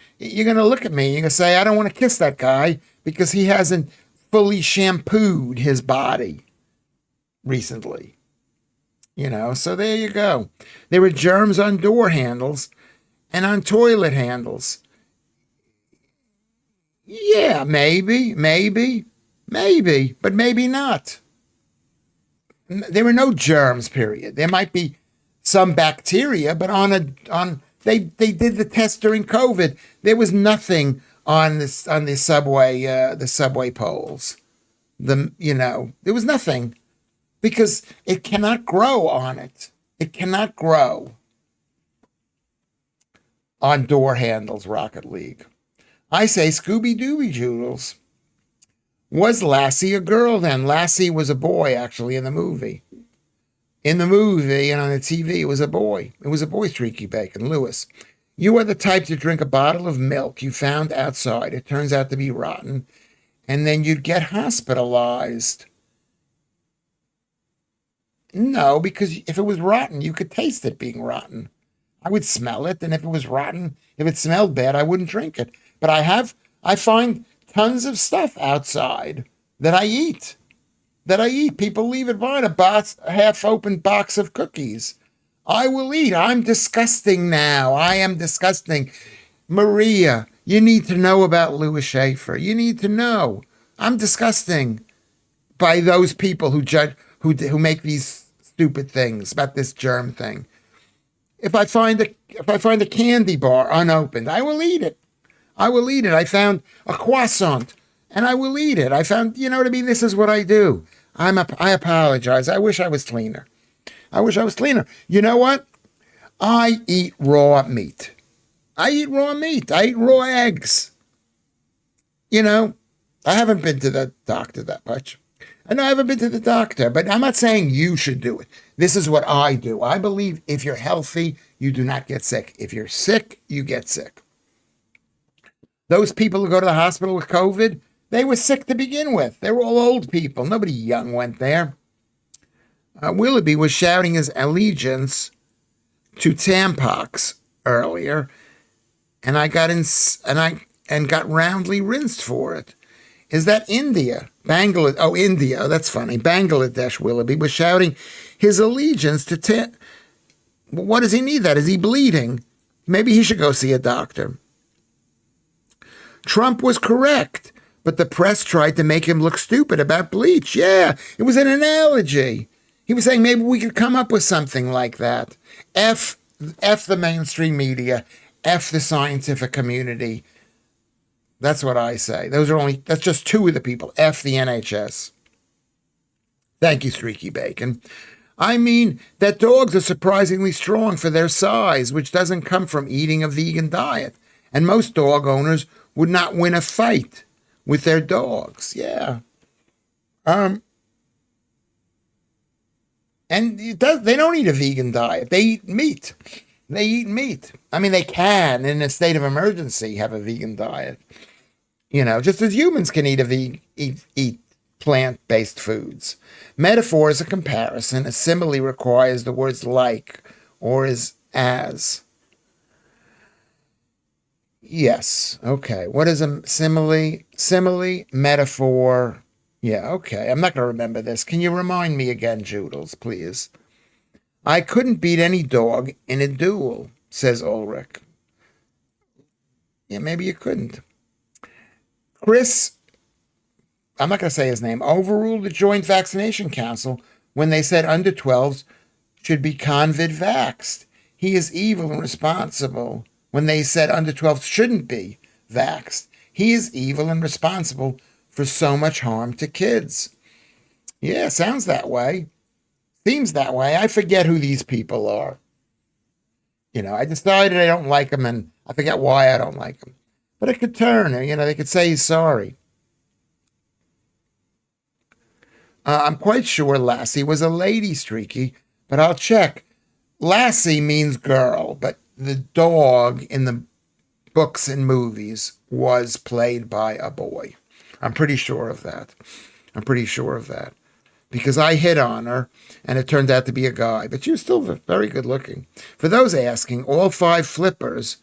look at me, you're gonna say, I don't want to kiss that guy because he hasn't fully shampooed his body recently. So there you go. There were germs on door handles and on toilet handles. Yeah, maybe, but maybe not. There were no germs, period. There might be some bacteria, but they did the test during COVID. There was nothing on the subway poles. There was nothing because it cannot grow on it. It cannot grow on door handles, Rocket League. I say Scooby Dooby Doodles. Was Lassie a girl then? Lassie was a boy, actually, in the movie. In the movie and on the TV, it was a boy. It was a boy, Streaky Bacon, Lewis. You are the type to drink a bottle of milk you found outside. It turns out to be rotten. And then you'd get hospitalized. No, because if it was rotten, you could taste it being rotten. I would smell it, and if it was rotten, if it smelled bad, I wouldn't drink it. But I find tons of stuff outside that I eat. That I eat. People leave it behind a half-open box of cookies. I will eat. I'm disgusting now. I am disgusting. Maria, you need to know about Lewis Schaffer. You need to know. I'm disgusting by those people who judge, who make these stupid things about this germ thing. If I find a candy bar unopened, I will eat it. I will eat it. I found a croissant, and I will eat it. I found, you know what I mean? This is what I do. I apologize. I wish I was cleaner. I wish I was cleaner. You know what? I eat raw meat. I eat raw meat. I eat raw eggs. You know, I haven't been to the doctor that much. I know I haven't been to the doctor, but I'm not saying you should do it. This is what I do. I believe if you're healthy, you do not get sick. If you're sick, you get sick. Those people who go to the hospital with COVID, they were sick to begin with. They were all old people. Nobody young went there. Willoughby was shouting his allegiance to Tampax earlier, and I got got roundly rinsed for it. Is that India? Bangladesh? Oh, India. Oh, that's funny. Bangladesh. Willoughby was shouting his allegiance to What does he need that? Is he bleeding? Maybe he should go see a doctor. Trump was correct, but the press tried to make him look stupid about bleach. Yeah, it was an analogy. He was saying maybe we could come up with something like that. F the mainstream media. F the scientific community. That's what I say. That's just two of the people. F the NHS. Thank you, Streaky Bacon. I mean that dogs are surprisingly strong for their size, which doesn't come from eating a vegan diet. And most dog owners would not win a fight with their dogs. Yeah. And they don't eat a vegan diet. They eat meat. They eat meat. I mean, they can, in a state of emergency, have a vegan diet. You know, just as humans can eat plant-based foods. Metaphor is a comparison. A simile requires the words like or is as. Yes. Okay. What is a simile? Simile, metaphor. Yeah, okay. I'm not going to remember this. Can you remind me again, Joodles, please? I couldn't beat any dog in a duel, says Ulrich. Yeah, maybe you couldn't. Chris, I'm not going to say his name, overruled the Joint Vaccination Council when they said under 12s should be convid vaxxed. He is evil and responsible when they said under 12s shouldn't be vaxxed. He is evil and responsible for so much harm to kids. Yeah, sounds that way. Seems that way. I forget who these people are. You know, I decided I don't like them, and I forget why I don't like them. But it could turn, you know, they could say he's sorry. I'm quite sure Lassie was a lady, Streaky, but I'll check. Lassie means girl, but the dog in the books and movies was played by a boy. I'm pretty sure of that. Because I hit on her, and it turned out to be a guy. But she was still very good looking. For those asking, all 5 flippers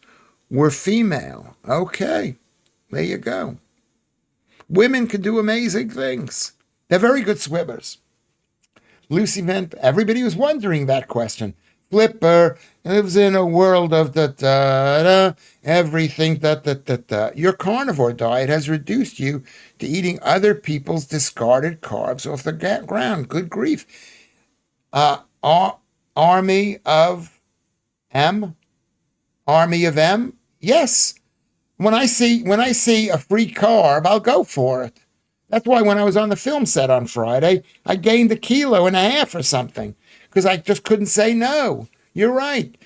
were female. Okay, there you go. Women can do amazing things. They're very good swimmers. Lucy Vent, everybody was wondering that question. Flipper lives in a world of everything Your carnivore diet has reduced you to eating other people's discarded carbs off the ground. Good grief. Army of M? Yes. When I see a free carb, I'll go for it. That's why when I was on the film set on Friday, I gained 1.5 kilos or something because I just couldn't say no. You're right.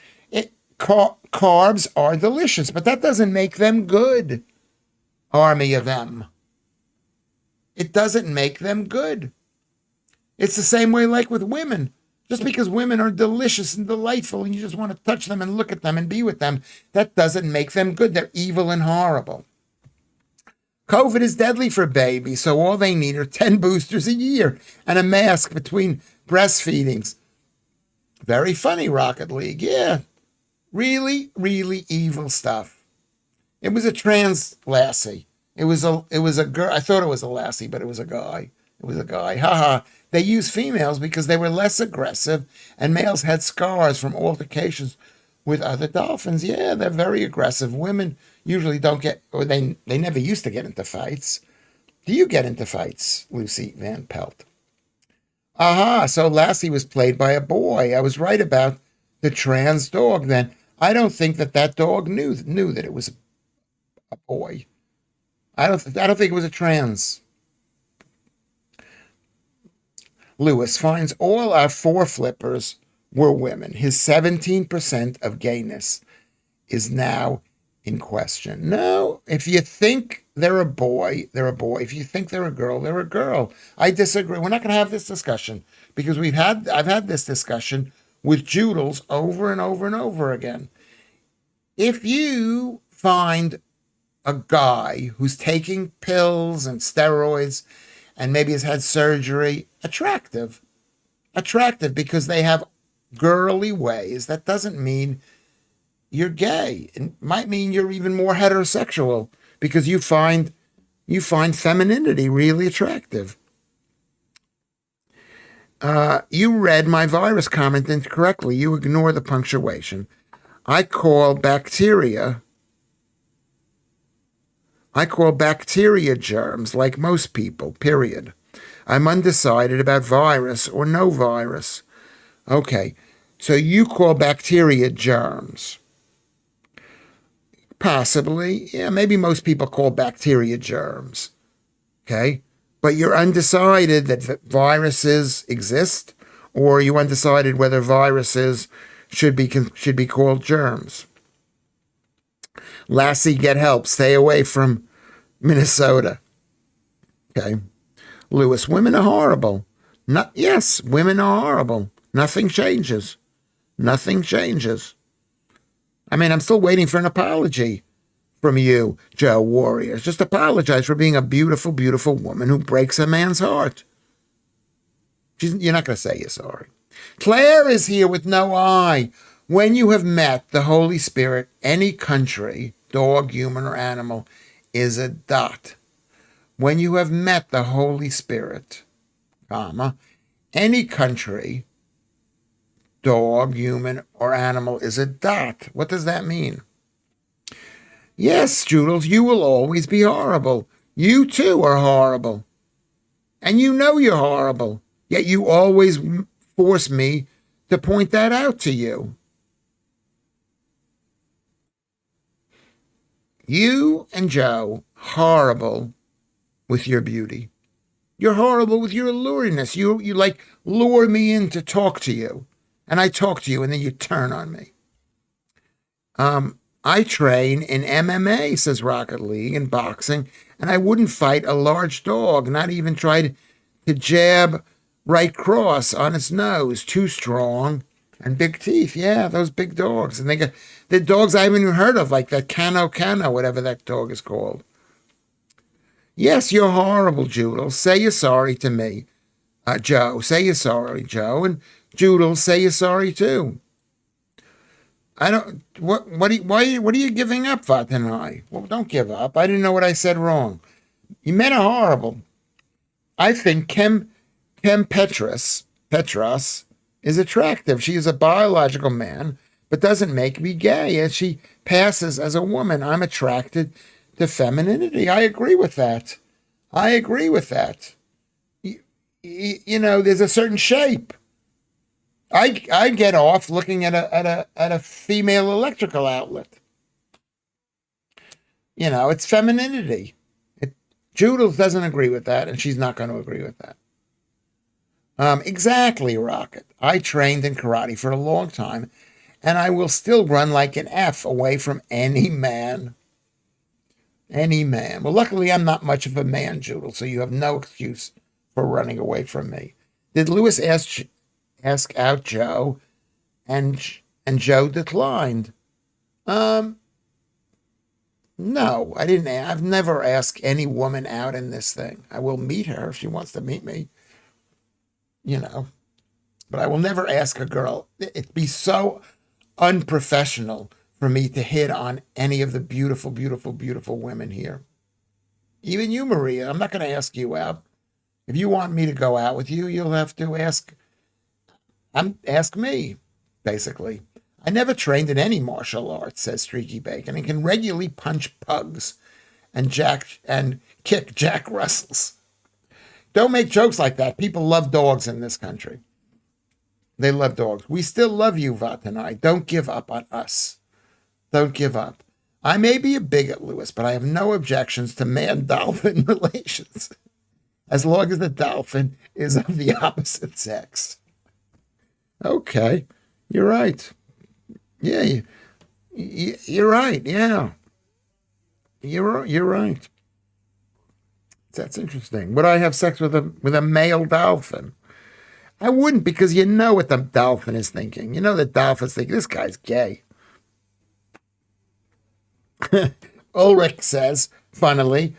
Carbs are delicious, but that doesn't make them good. Army of them. It doesn't make them good. It's the same way like with women. Just because women are delicious and delightful and you just want to touch them and look at them and be with them, that doesn't make them good. They're evil and horrible. COVID is deadly for babies, so all they need are 10 boosters a year and a mask between breastfeedings. Very funny, Rocket League. Yeah. Really, really evil stuff. It was a trans lassie. It was a girl. I thought it was a lassie, but it was a guy. It was a guy. Haha. They used females because they were less aggressive and males had scars from altercations with other dolphins. Yeah, they're very aggressive. Women usually don't get, or they never used to get into fights. Do you get into fights, Lucy Van Pelt? Aha, so Lassie was played by a boy. I was right about the trans dog then. I don't think that dog knew that it was a boy. I don't think it was a trans. Lewis finds all our four flippers were women. His 17% of gayness is now in question. No, if you think they're a boy, they're a boy. If you think they're a girl, they're a girl. I disagree. We're not going to have this discussion because I've had this discussion with Joodles over and over and over again. If you find a guy who's taking pills and steroids and maybe has had surgery, attractive because they have girly ways, that doesn't mean you're gay. It might mean you're even more heterosexual because you find femininity really attractive. You read my virus comment incorrectly. You ignore the punctuation. I call bacteria germs like most people, period. I'm undecided about virus or no virus. Okay, so you call bacteria germs. Possibly, yeah, maybe most people call bacteria germs. Okay, but you're undecided that viruses exist, or you undecided whether viruses should be called germs. Lassie, get help. Stay away from Minnesota. Okay. Lewis, women are horrible. Yes, women are horrible. Nothing changes. Nothing changes. I mean, I'm still waiting for an apology from you, Joe Warriors. Just apologize for being a beautiful, beautiful woman who breaks a man's heart. You're not going to say you're sorry. Claire is here with no I. When you have met the Holy Spirit, any country, dog, human, or animal, is a dot. When you have met the Holy Spirit, comma, any country, dog, human, or animal is a dot. What does that mean? Yes, Joodles, you will always be horrible. You too are horrible. And you know you're horrible. Yet you always force me to point that out to you. You and Joe, horrible with your beauty. You're horrible with your alluriness. You like lure me in to talk to you. And I talk to you and then you turn on me. I train in MMA, says Rocket League, and boxing, and I wouldn't fight a large dog, not even try to jab right cross on its nose. Too strong and big teeth. Yeah, those big dogs. And the dogs I haven't even heard of, like that Cano, whatever that dog is called. Yes, you're horrible, Joodle. Say you're sorry to me. Joe, say you're sorry, Joe. And Joodle, say you're sorry too. I don't. What are you giving up, Vatanai? Well, don't give up. I didn't know what I said wrong. You men are horrible. I think Kim Petras is attractive. She is a biological man, but doesn't make me gay, and she passes as a woman. I'm attracted to femininity. I agree with that. You know, there's a certain shape. I get off looking at a female electrical outlet. You know, it's femininity. Judith doesn't agree with that, and she's not going to agree with that. Exactly, Rocket. I trained in karate for a long time, and I will still run like an F away from any man. Any man. Well, luckily, I'm not much of a man, Judith, so you have no excuse for running away from me. Did Lewis ask out Joe, and Joe declined? No, I didn't. I've never asked any woman out in this thing. I will meet her if she wants to meet me. You know, but I will never ask a girl. It'd be so unprofessional for me to hit on any of the beautiful, beautiful, beautiful women here. Even you, Maria. I'm not going to ask you out. If you want me to go out with you, you'll have to ask me, basically. I never trained in any martial arts, says Streaky Bacon, and can regularly punch pugs and kick Jack Russells. Don't make jokes like that. People love dogs in this country. They love dogs. We still love you, Vatanai. Don't give up on us. Don't give up. I may be a bigot, Lewis, but I have no objections to man-dolphin relations, as long as the dolphin is of the opposite sex. Okay, you're right. Yeah, you're right. Yeah, you're right. That's interesting. Would I have sex with a male dolphin? I wouldn't, because you know what the dolphin is thinking. You know the dolphin's thinking, this guy's gay. Ulrich says, funnily,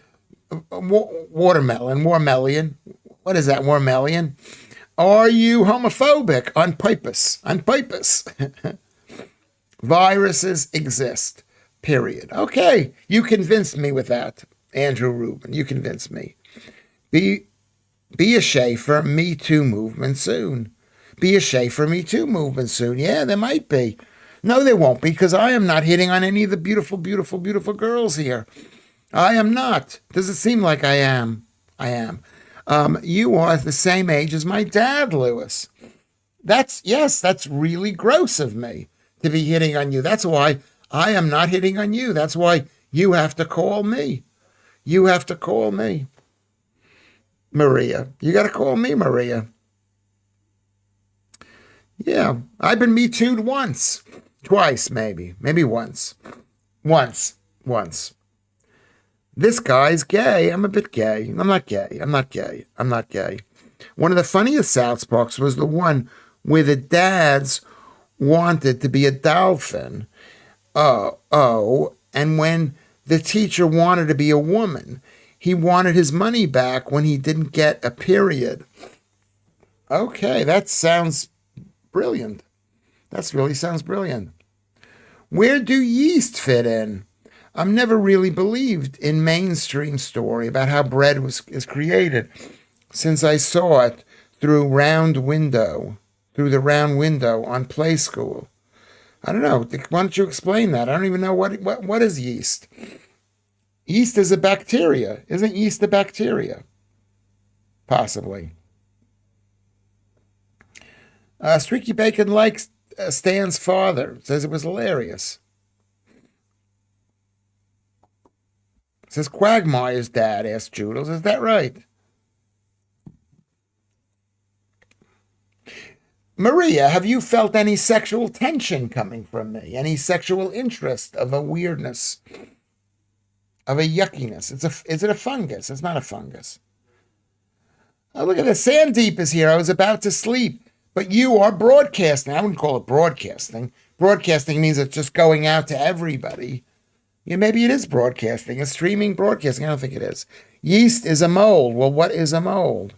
Warmelian. What is that, Warmelian? Are you homophobic? On purpose. On purpose. Viruses exist, period. Okay, you convinced me with that, Andrew Rubin. You convinced me. Be a Schaffer Me Too movement soon. Be a Schaffer Me Too movement soon. Yeah, there might be. No, there won't be, because I am not hitting on any of the beautiful, beautiful, beautiful girls here. I am not. Does it seem like I am? I am. You are the same age as my dad, Lewis. That's really gross of me to be hitting on you. That's why I am not hitting on you. That's why you have to call me. You have to call me. Maria. You got to call me, Maria. Yeah, I've been Me Too'd once. Twice, maybe once. Once. This guy's gay. I'm a bit gay. I'm not gay. One of the funniest South Parks was the one where the dads wanted to be a dolphin. And when the teacher wanted to be a woman, he wanted his money back when he didn't get a period. Okay, that sounds brilliant. That really sounds brilliant. Where do yeast fit in? I've never really believed in mainstream story about how bread is created, since I saw it through the round window on Play School. I don't know. Why don't you explain that? I don't even know what is yeast. Yeast is a bacteria. Isn't yeast a bacteria? Possibly. Streaky Bacon likes Stan's father. Says it was hilarious. Says Quagmire's dad, asked Joodles. Is that right? Maria, have you felt any sexual tension coming from me? Any sexual interest of a weirdness? Of a yuckiness? Is it a fungus? It's not a fungus. Oh, look at this. Sandeep is here. I was about to sleep. But you are broadcasting. I wouldn't call it broadcasting. Broadcasting means it's just going out to everybody. Yeah, maybe it is broadcasting. It's streaming broadcasting. I don't think it is. Yeast is a mold. Well, what is a mold?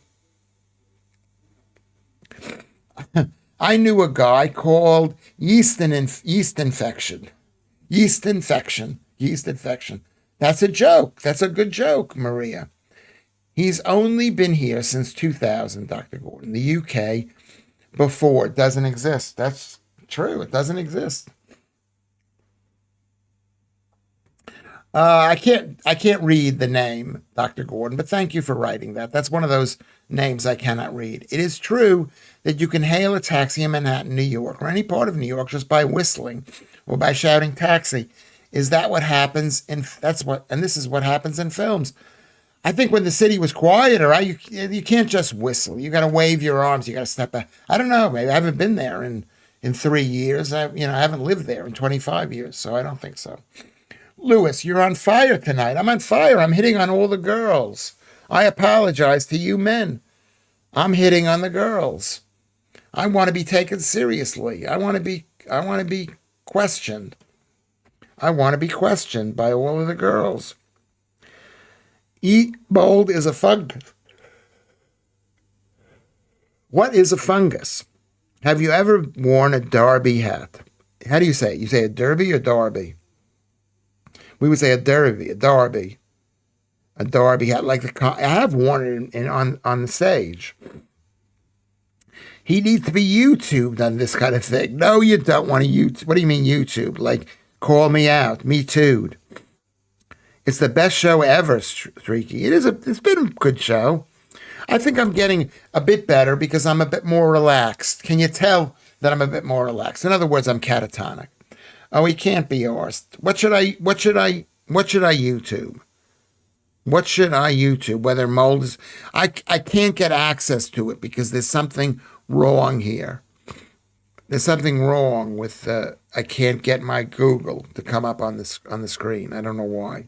I knew a guy called yeast infection. Yeast infection. That's a joke. That's a good joke, Maria. He's only been here since 2000, Dr. Gordon. The UK before it doesn't exist. That's true. It doesn't exist. I can't read the name, Dr. Gordon, but thank you for writing that. That's one of those names I cannot read. It is true that you can hail a taxi in Manhattan, New York, or any part of New York just by whistling or by shouting taxi. Is that what happens and this is what happens in films. I think when the city was quieter, you can't just whistle. You got to wave your arms. You got to step back. I don't know. Maybe I haven't been there in 3 years. I haven't lived there in 25 years, so I don't think so. Lewis, you're on fire tonight. I'm on fire. I'm hitting on all the girls. I apologize to you men. I'm hitting on the girls. I want to be taken seriously. I want to be questioned. I want to be questioned by all of the girls. Mold is a fungus. What is a fungus? Have you ever worn a derby hat? How do you say it? You say a derby or derby? We would say a derby, a derby hat. Like I have worn it on the stage. He needs to be YouTubed on this kind of thing. No, you don't want to YouTube. What do you mean YouTube? Like, call me out, me too. It's the best show ever, Streaky. It's been a good show. I think I'm getting a bit better because I'm a bit more relaxed. Can you tell that I'm a bit more relaxed? In other words, I'm catatonic. Oh, he can't be arsed. What should I YouTube? What should I YouTube? Whether mold is, I can't get access to it because there's something wrong here. There's something wrong with I can't get my Google to come up on the screen. I don't know why.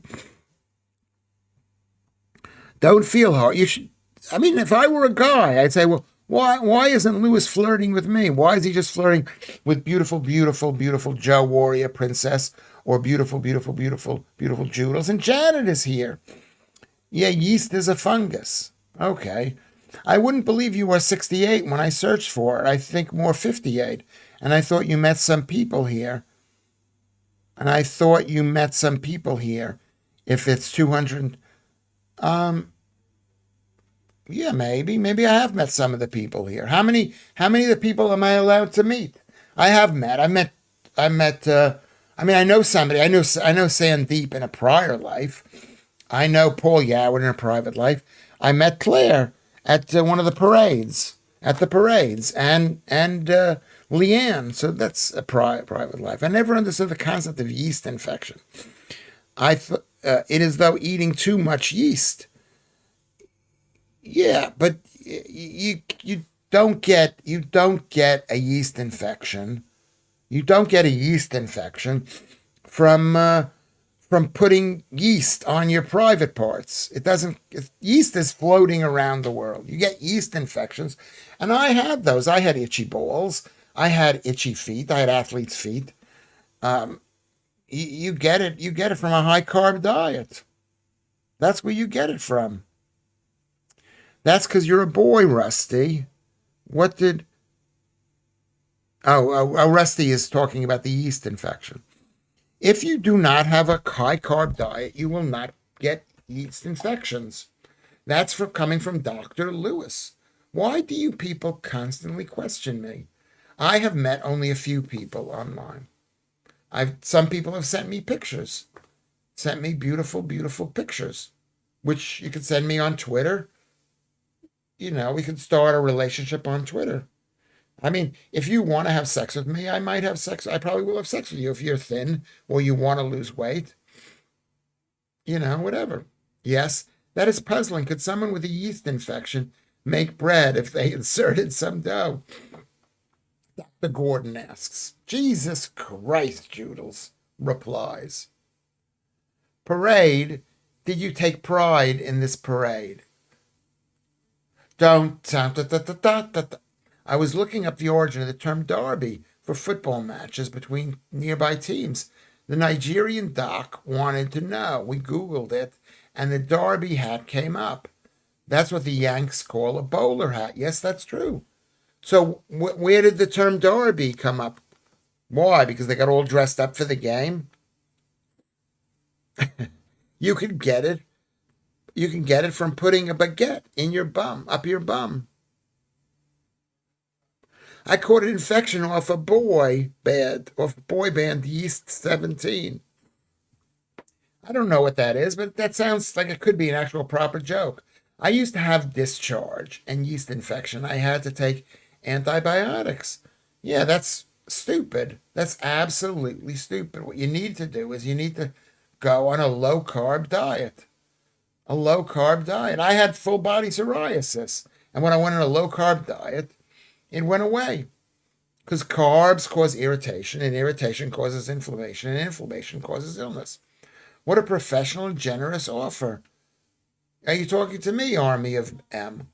Don't feel hard. You should. I mean, if I were a guy, I'd say, well, why isn't Lewis flirting with me? Why is he just flirting with beautiful Joe Warrior Princess or beautiful Joodles? And Janet is here. Yeah, yeast is a fungus. Okay. I wouldn't believe you were 68 when I searched for it. I think more 58. And I thought you met some people here. If it's 200. Yeah, maybe I have met some of the people here. How many of the people am I allowed to meet? I have met. I know somebody. I know Sandeep in a prior life. I know Paul Yoward in a private life. I met Claire at one of the parades, and Leanne. So that's a private life. I never understood the concept of yeast infection. It is though eating too much yeast. Yeah, but you don't get a yeast infection. You don't get a yeast infection from putting yeast on your private parts. It doesn't. Yeast is floating around the world. You get yeast infections, and I had those. I had itchy balls. I had itchy feet. I had athlete's feet. You get it. You get it from a high carb diet. That's where you get it from. That's because you're a boy, Rusty. What did? Rusty is talking about the yeast infection. If you do not have a high carb diet, you will not get yeast infections. That's coming from Dr. Lewis. Why do you people constantly question me? I have met only a few people online. Some people have sent me pictures, sent me beautiful pictures, which you could send me on Twitter. We could start a relationship on Twitter. I mean, if you want to have sex with me, I might have sex. I probably will have sex with you if you're thin or you want to lose weight. Whatever. Yes, that is puzzling. Could someone with a yeast infection make bread if they inserted some dough? Dr. Gordon asks. Jesus Christ, Joodles replies. Parade? Did you take pride in this parade? Don't. I was looking up the origin of the term derby for football matches between nearby teams. The Nigerian doc wanted to know. We Googled it, and the derby hat came up. That's what the Yanks call a bowler hat. Yes, that's true. So where did the term derby come up? Why? Because they got all dressed up for the game? You can get it. You can get it from putting a baguette in your bum, up your bum. I caught an infection off a boy band Yeast 17. I don't know what that is, but that sounds like it could be an actual proper joke. I used to have discharge and yeast infection. I had to take antibiotics. Yeah, that's stupid. That's absolutely stupid. What you need to do is you need to go on a low carb diet. A low carb diet. I had full body psoriasis. And when I went on a low carb diet, it went away. Because carbs cause irritation, and irritation causes inflammation, and inflammation causes illness. What a professional and generous offer. Are you talking to me, Army of M?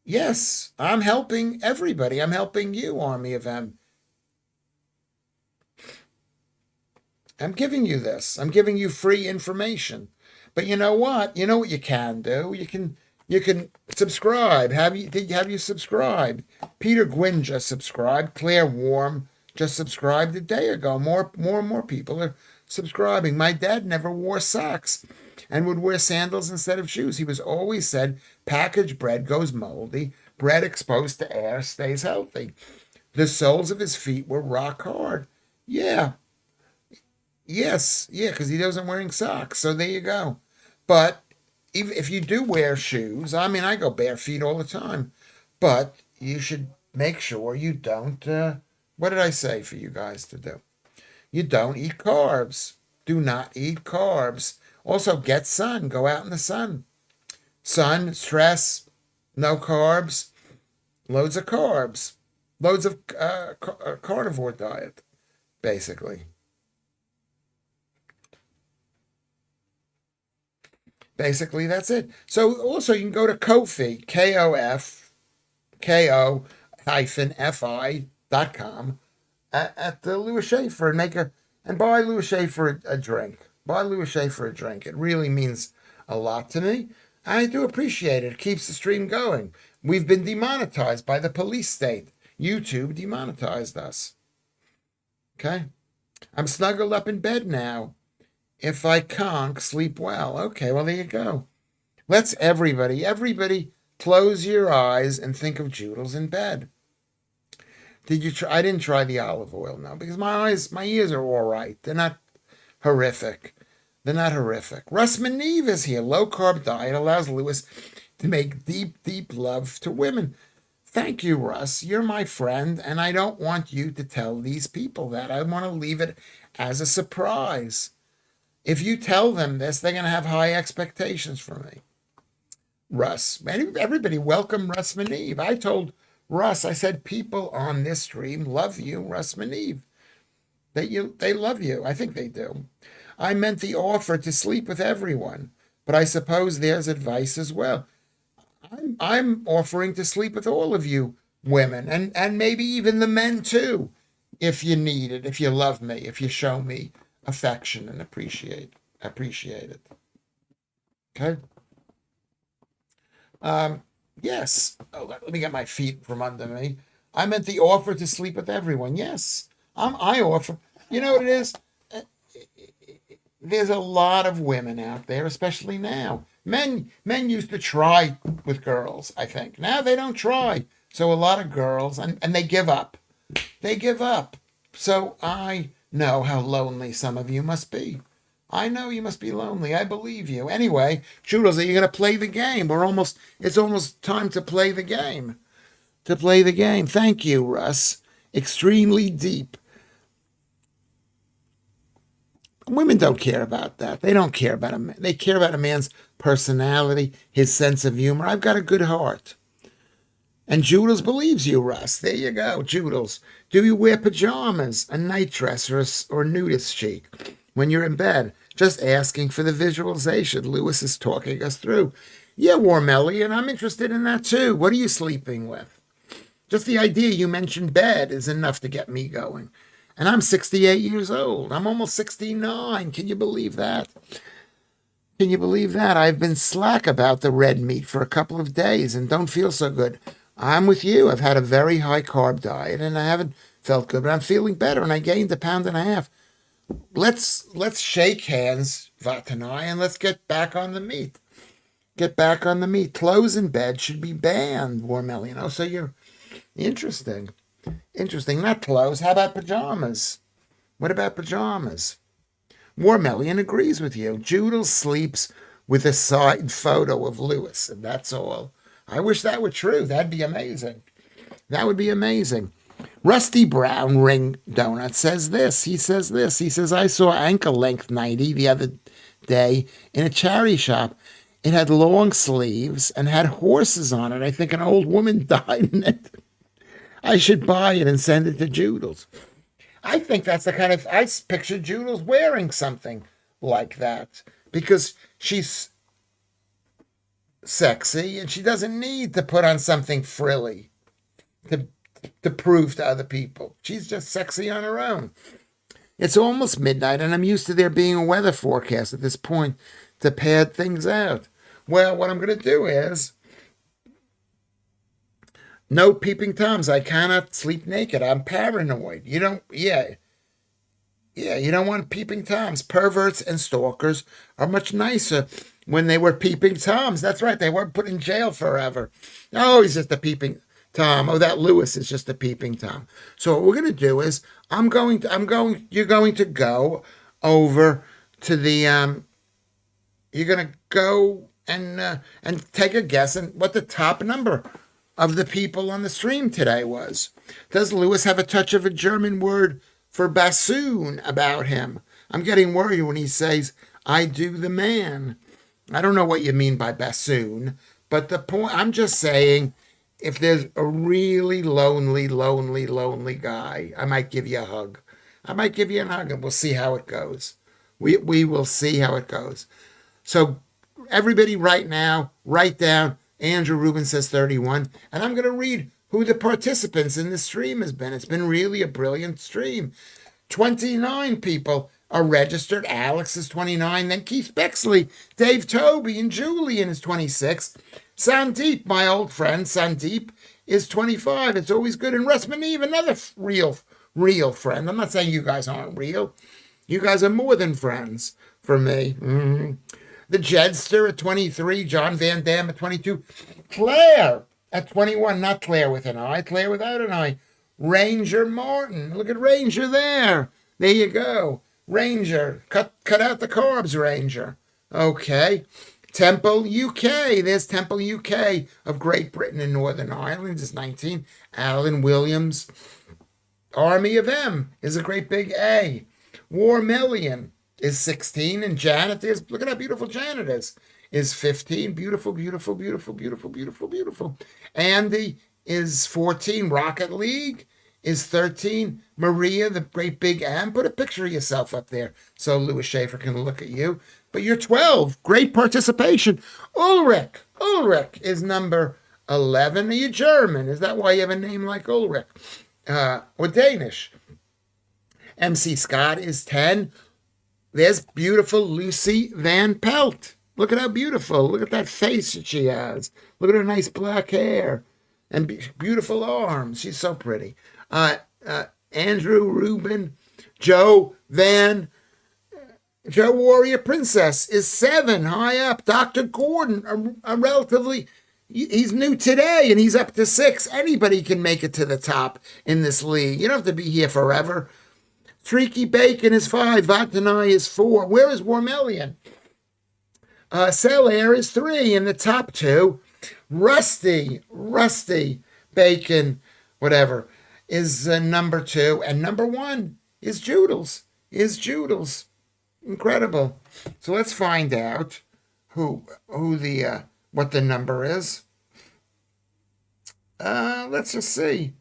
Yes, I'm helping everybody. I'm helping you, Army of M. I'm giving you this. I'm giving you free information. But you know what? You know what you can do? You can You can subscribe. Have you subscribed? Peter Gwynn just subscribed. Claire Warm just subscribed a day ago. More and more people are subscribing. My dad never wore socks and would wear sandals instead of shoes. He was always said packaged bread goes moldy. Bread exposed to air stays healthy. The soles of his feet were rock hard. Yeah. Yes. Yeah, because he wasn't wearing socks. So there you go. But if you do wear shoes, I mean, I go bare feet all the time, but you should make sure you don't. What did I say for you guys to do? You don't eat carbs. Do not eat carbs. Also, get sun. Go out in the sun. Sun, stress, no carbs, loads of carbs, loads of carnivore diet, basically. Basically, that's it. So also you can go to Ko-fi, KOF-FI.com at the Lewis Schaffer and buy Lewis Schaffer a drink. Buy Lewis Schaffer a drink. It really means a lot to me. I do appreciate it. It keeps the stream going. We've been demonetized by the police state. YouTube demonetized us. Okay? I'm snuggled up in bed now. If I conk, sleep well. Okay, well, there you go. Let's everybody close your eyes and think of Joodles in bed. Did you try? I didn't try the olive oil, no, because my ears are all right. They're not horrific. Russ Maneve is here. Low carb diet allows Lewis to make deep love to women. Thank you, Russ. You're my friend, and I don't want you to tell these people that. I want to leave it as a surprise. If you tell them this, they're going to have high expectations for me. Russ, everybody welcome Russ Maneve. I told Russ, I said, people on this stream love you, Russ Maneve. They love you. I think they do. I meant the offer to sleep with everyone, but I suppose there's advice as well. I'm offering to sleep with all of you women and maybe even the men too, if you need it, if you love me, if you show me affection and appreciate it. Okay. Yes. Oh, let me get my feet from under me. I meant the offer to sleep with everyone. Yes. I offer. You know what it is? There's a lot of women out there, especially now. Men used to try with girls, I think. Now they don't try. So a lot of girls, and they give up. They give up. So I know how lonely some of you must be. I know you must be lonely. I believe you. Anyway, Joodles, are you going to play the game? It's almost time to play the game. Thank you, Russ. Extremely deep. Women don't care about that. They don't care about a man. They care about a man's personality, his sense of humor. I've got a good heart. And Joodles believes you, Russ. There you go, Joodles. Do you wear pajamas, a night dress, or nudist chic when you're in bed? Just asking for the visualization Lewis is talking us through. Yeah, Warm Elliot, I'm interested in that too. What are you sleeping with? Just the idea you mentioned bed is enough to get me going. And I'm 68 years old. I'm almost 69. Can you believe that? I've been slack about the red meat for a couple of days and don't feel so good. I'm with you. I've had a very high carb diet and I haven't felt good, but I'm feeling better and I gained 1.5 pounds. Let's shake hands, Vat and I, and let's get back on the meat. Clothes in bed should be banned, Warmel, so you're interesting. Not clothes. How about pajamas? What about pajamas? Warmelian agrees with you. Joodle sleeps with a side photo of Lewis, and that's all. I wish that were true. That'd be amazing. That would be amazing. Rusty Brown Ring Donut says this. He says, I saw ankle length 90 the other day in a charity shop. It had long sleeves and had horses on it. I think an old woman died in it. I should buy it and send it to Joodles. I think that's the kind of, I picture Joodles wearing something like that because she's sexy and she doesn't need to put on something frilly to prove to other people. She's just sexy on her own. It's almost midnight and I'm used to there being a weather forecast at this point to pad things out. Well, what I'm going to do is No peeping Toms. I cannot sleep naked. I'm paranoid. You don't, yeah. Yeah, you don't want peeping Toms. Perverts and stalkers are much nicer when they were peeping Toms. That's right. They weren't put in jail forever. Oh, he's just a peeping Tom. Oh, that Lewis is just a peeping Tom. So what we're going to do is you're going to go over to the, you're going to go and take a guess on what the top number of the people on the stream today was. Does Lewis have a touch of a German word for bassoon about him? I'm getting worried when he says, I do the man. I don't know what you mean by bassoon, but the point, I'm just saying, if there's a really lonely guy, I might give you a hug. I might give you a hug and we'll see how it goes. We will see how it goes. So everybody right now, write down Andrew Rubin says 31, and I'm going to read who the participants in the stream has been. It's been really a brilliant stream. 29 people are registered. Alex is 29. Then Keith Bexley, Dave Toby, and Julian is 26. Sandeep, my old friend Sandeep, is 25. It's always good. And Russ Maneve, another real friend. I'm not saying you guys aren't real. You guys are more than friends for me. The Jedster at 23, John Van Dam at 22, Claire at 21, not Claire with an I, Claire without an I, Ranger Martin, look at Ranger there. There you go. Ranger, cut out the carbs, Ranger. Okay. Temple UK, there's Temple UK of Great Britain and Northern Ireland is 19. Alan Williams. Army of M is a great big A. War Million is 16, and Janet is, look at how beautiful Janet is 15. Beautiful. Andy is 14. Rocket League is 13. Maria, the great big M, put a picture of yourself up there so Lewis Schaffer can look at you. But you're 12. Great participation. Ulrich is number 11. Are you German? Is that why you have a name like Ulrich? Or Danish? MC Scott is 10. There's beautiful Lucy Van Pelt. Look at how beautiful. Look at that face that she has. Look at her nice black hair and beautiful arms. She's so pretty. Andrew Rubin, Joe Warrior Princess is 7, high up. Dr. Gordon, a relatively, he's new today and he's up to 6. Anybody can make it to the top in this league. You don't have to be here forever. Streaky Bacon is 5. Vatanai is 4. Where is Warmelian? Air is 3 in the top 2. Rusty Bacon, whatever, is number 2. And number 1 is Joodles. Incredible. So let's find out what the number is. Let's just see.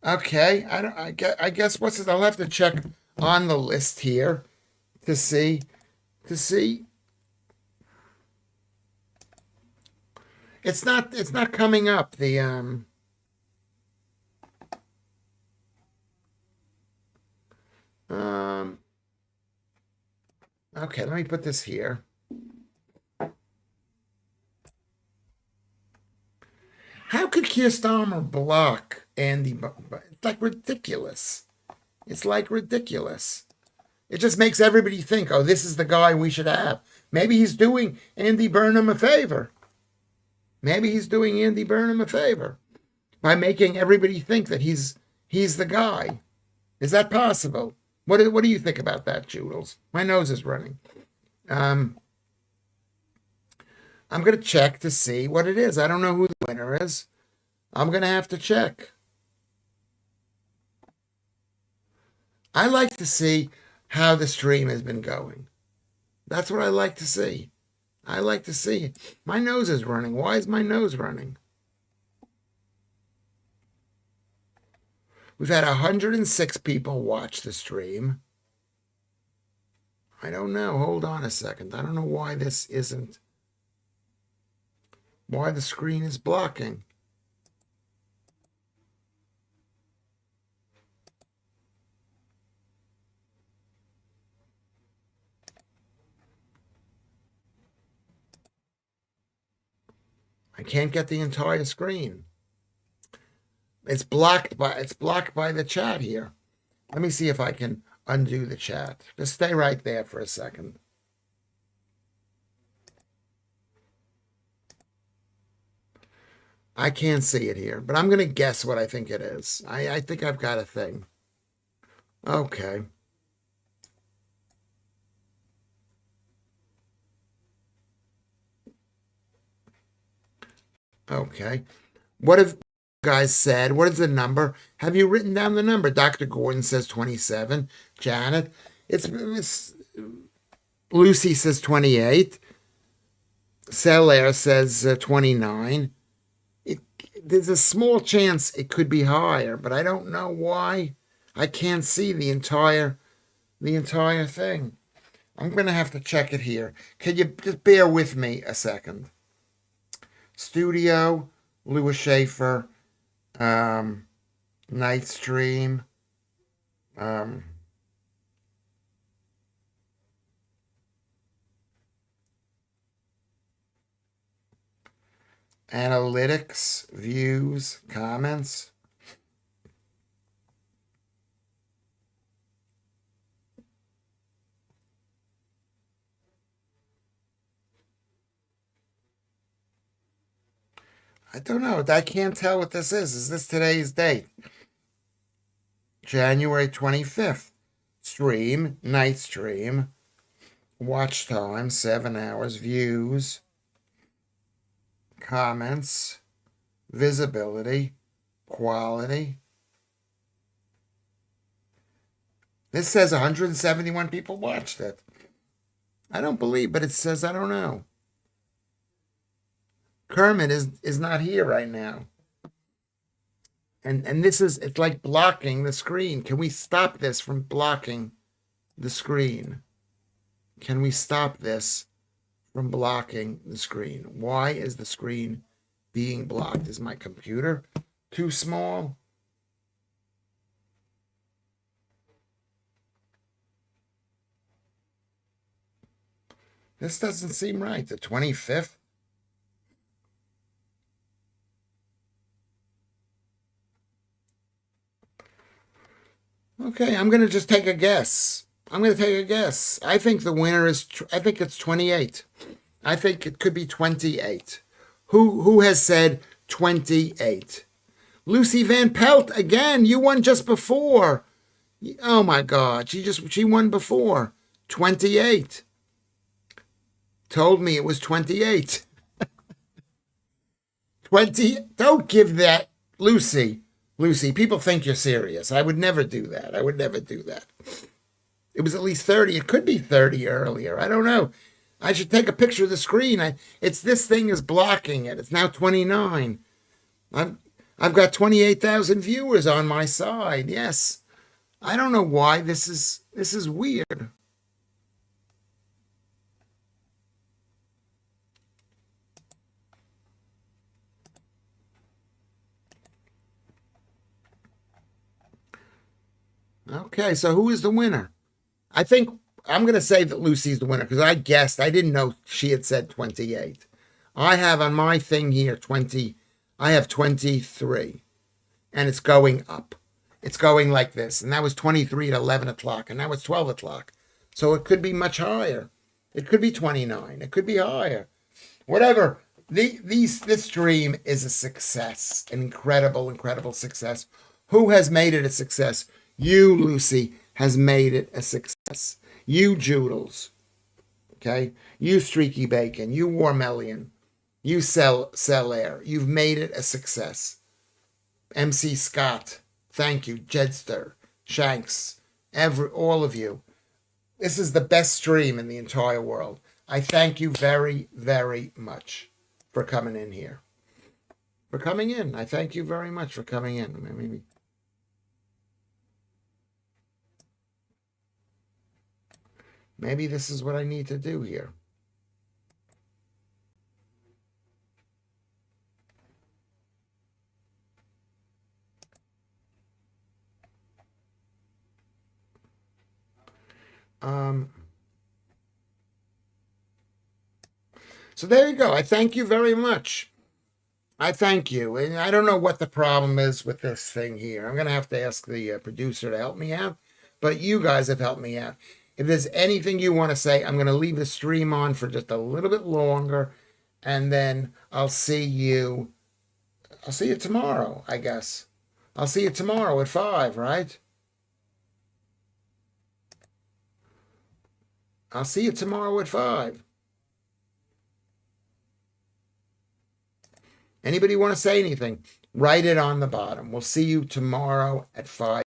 Okay, I guess what's it? I'll have to check on the list here to see. It's not coming up. The okay, let me put this here. How could Keir Starmer block Andy? It's like ridiculous. It just makes everybody think, oh, this is the guy we should have. Maybe he's doing Andy Burnham a favor. By making everybody think that he's the guy. Is that possible? What do you think about that, Joodles? My nose is running. I'm going to check to see what it is. I don't know who the winner is. I'm going to have to check. I like to see how the stream has been going. That's what I like to see. My nose is running. Why is my nose running? We've had 106 people watch the stream. I don't know. Hold on a second. I don't know why why the screen is blocking. I can't get the entire screen. It's blocked by the chat here. Let me see if I can undo the chat. Just stay right there for a second. I can't see it here, but I'm going to guess what I think it is. I think I've got a thing. Okay. Okay. What have you guys said? What is the number? Have you written down the number? Dr. Gordon says 27. Janet, it's Lucy says 28. Celaire says 29. There's a small chance it could be higher, but I don't know why. I can't see the entire thing. I'm going to have to check it here. Can you just bear with me a second? Studio, Lewis Schaffer, Nightstream, analytics, views, comments. I don't know. I can't tell what this is. Is this today's date? January 25th. Stream, night stream. Watch time, 7 hours. Views, comments, visibility, quality. This says 171 people watched it. I don't believe, but it says I don't know. Kermit is not here right now. And this is, it's like blocking the screen. Can we stop this from blocking the screen? Can we stop this from blocking the screen? Why is the screen being blocked? Is my computer too small? This doesn't seem right. The 25th? Okay, I'm going to just take a guess. I think the winner is, I think it's 28. I think it could be 28. Who has said 28? Lucy Van Pelt, again, you won just before. Oh my God, she won before. 28. Told me it was 28. 20, don't give that, Lucy, people think you're serious. I would never do that. It was at least 30. It could be 30 earlier. I don't know. I should take a picture of the screen. It's this thing is blocking it. It's now 29. I've got 28,000 viewers on my side. Yes. I don't know why this is weird. Okay, so who is the winner? I think I'm going to say that Lucy's the winner because I guessed. I didn't know she had said 28. I have on my thing here 20. I have 23. And it's going up. It's going like this. And that was 23 at 11 o'clock. And now it's 12 o'clock. So it could be much higher. It could be 29. It could be higher. Whatever. This stream is a success. An incredible success. Who has made it a success? You, Lucy, has made it a success. You, Joodles. Okay? You, Streaky Bacon. You, Warmellian. You, Celaire. You've made it a success. MC Scott. Thank you. Jedster. Shanks. All of you. This is the best stream in the entire world. I thank you very, very much for coming in here. For coming in. I thank you very much for coming in. Maybe this is what I need to do here. So there you go. I thank you very much. I thank you. And I don't know what the problem is with this thing here. I'm going to have to ask the producer to help me out. But you guys have helped me out. If there's anything you want to say, I'm going to leave the stream on for just a little bit longer. And then I'll see you. I'll see you tomorrow, I guess. I'll see you tomorrow at 5, right? I'll see you tomorrow at 5. Anybody want to say anything? Write it on the bottom. We'll see you tomorrow at 5.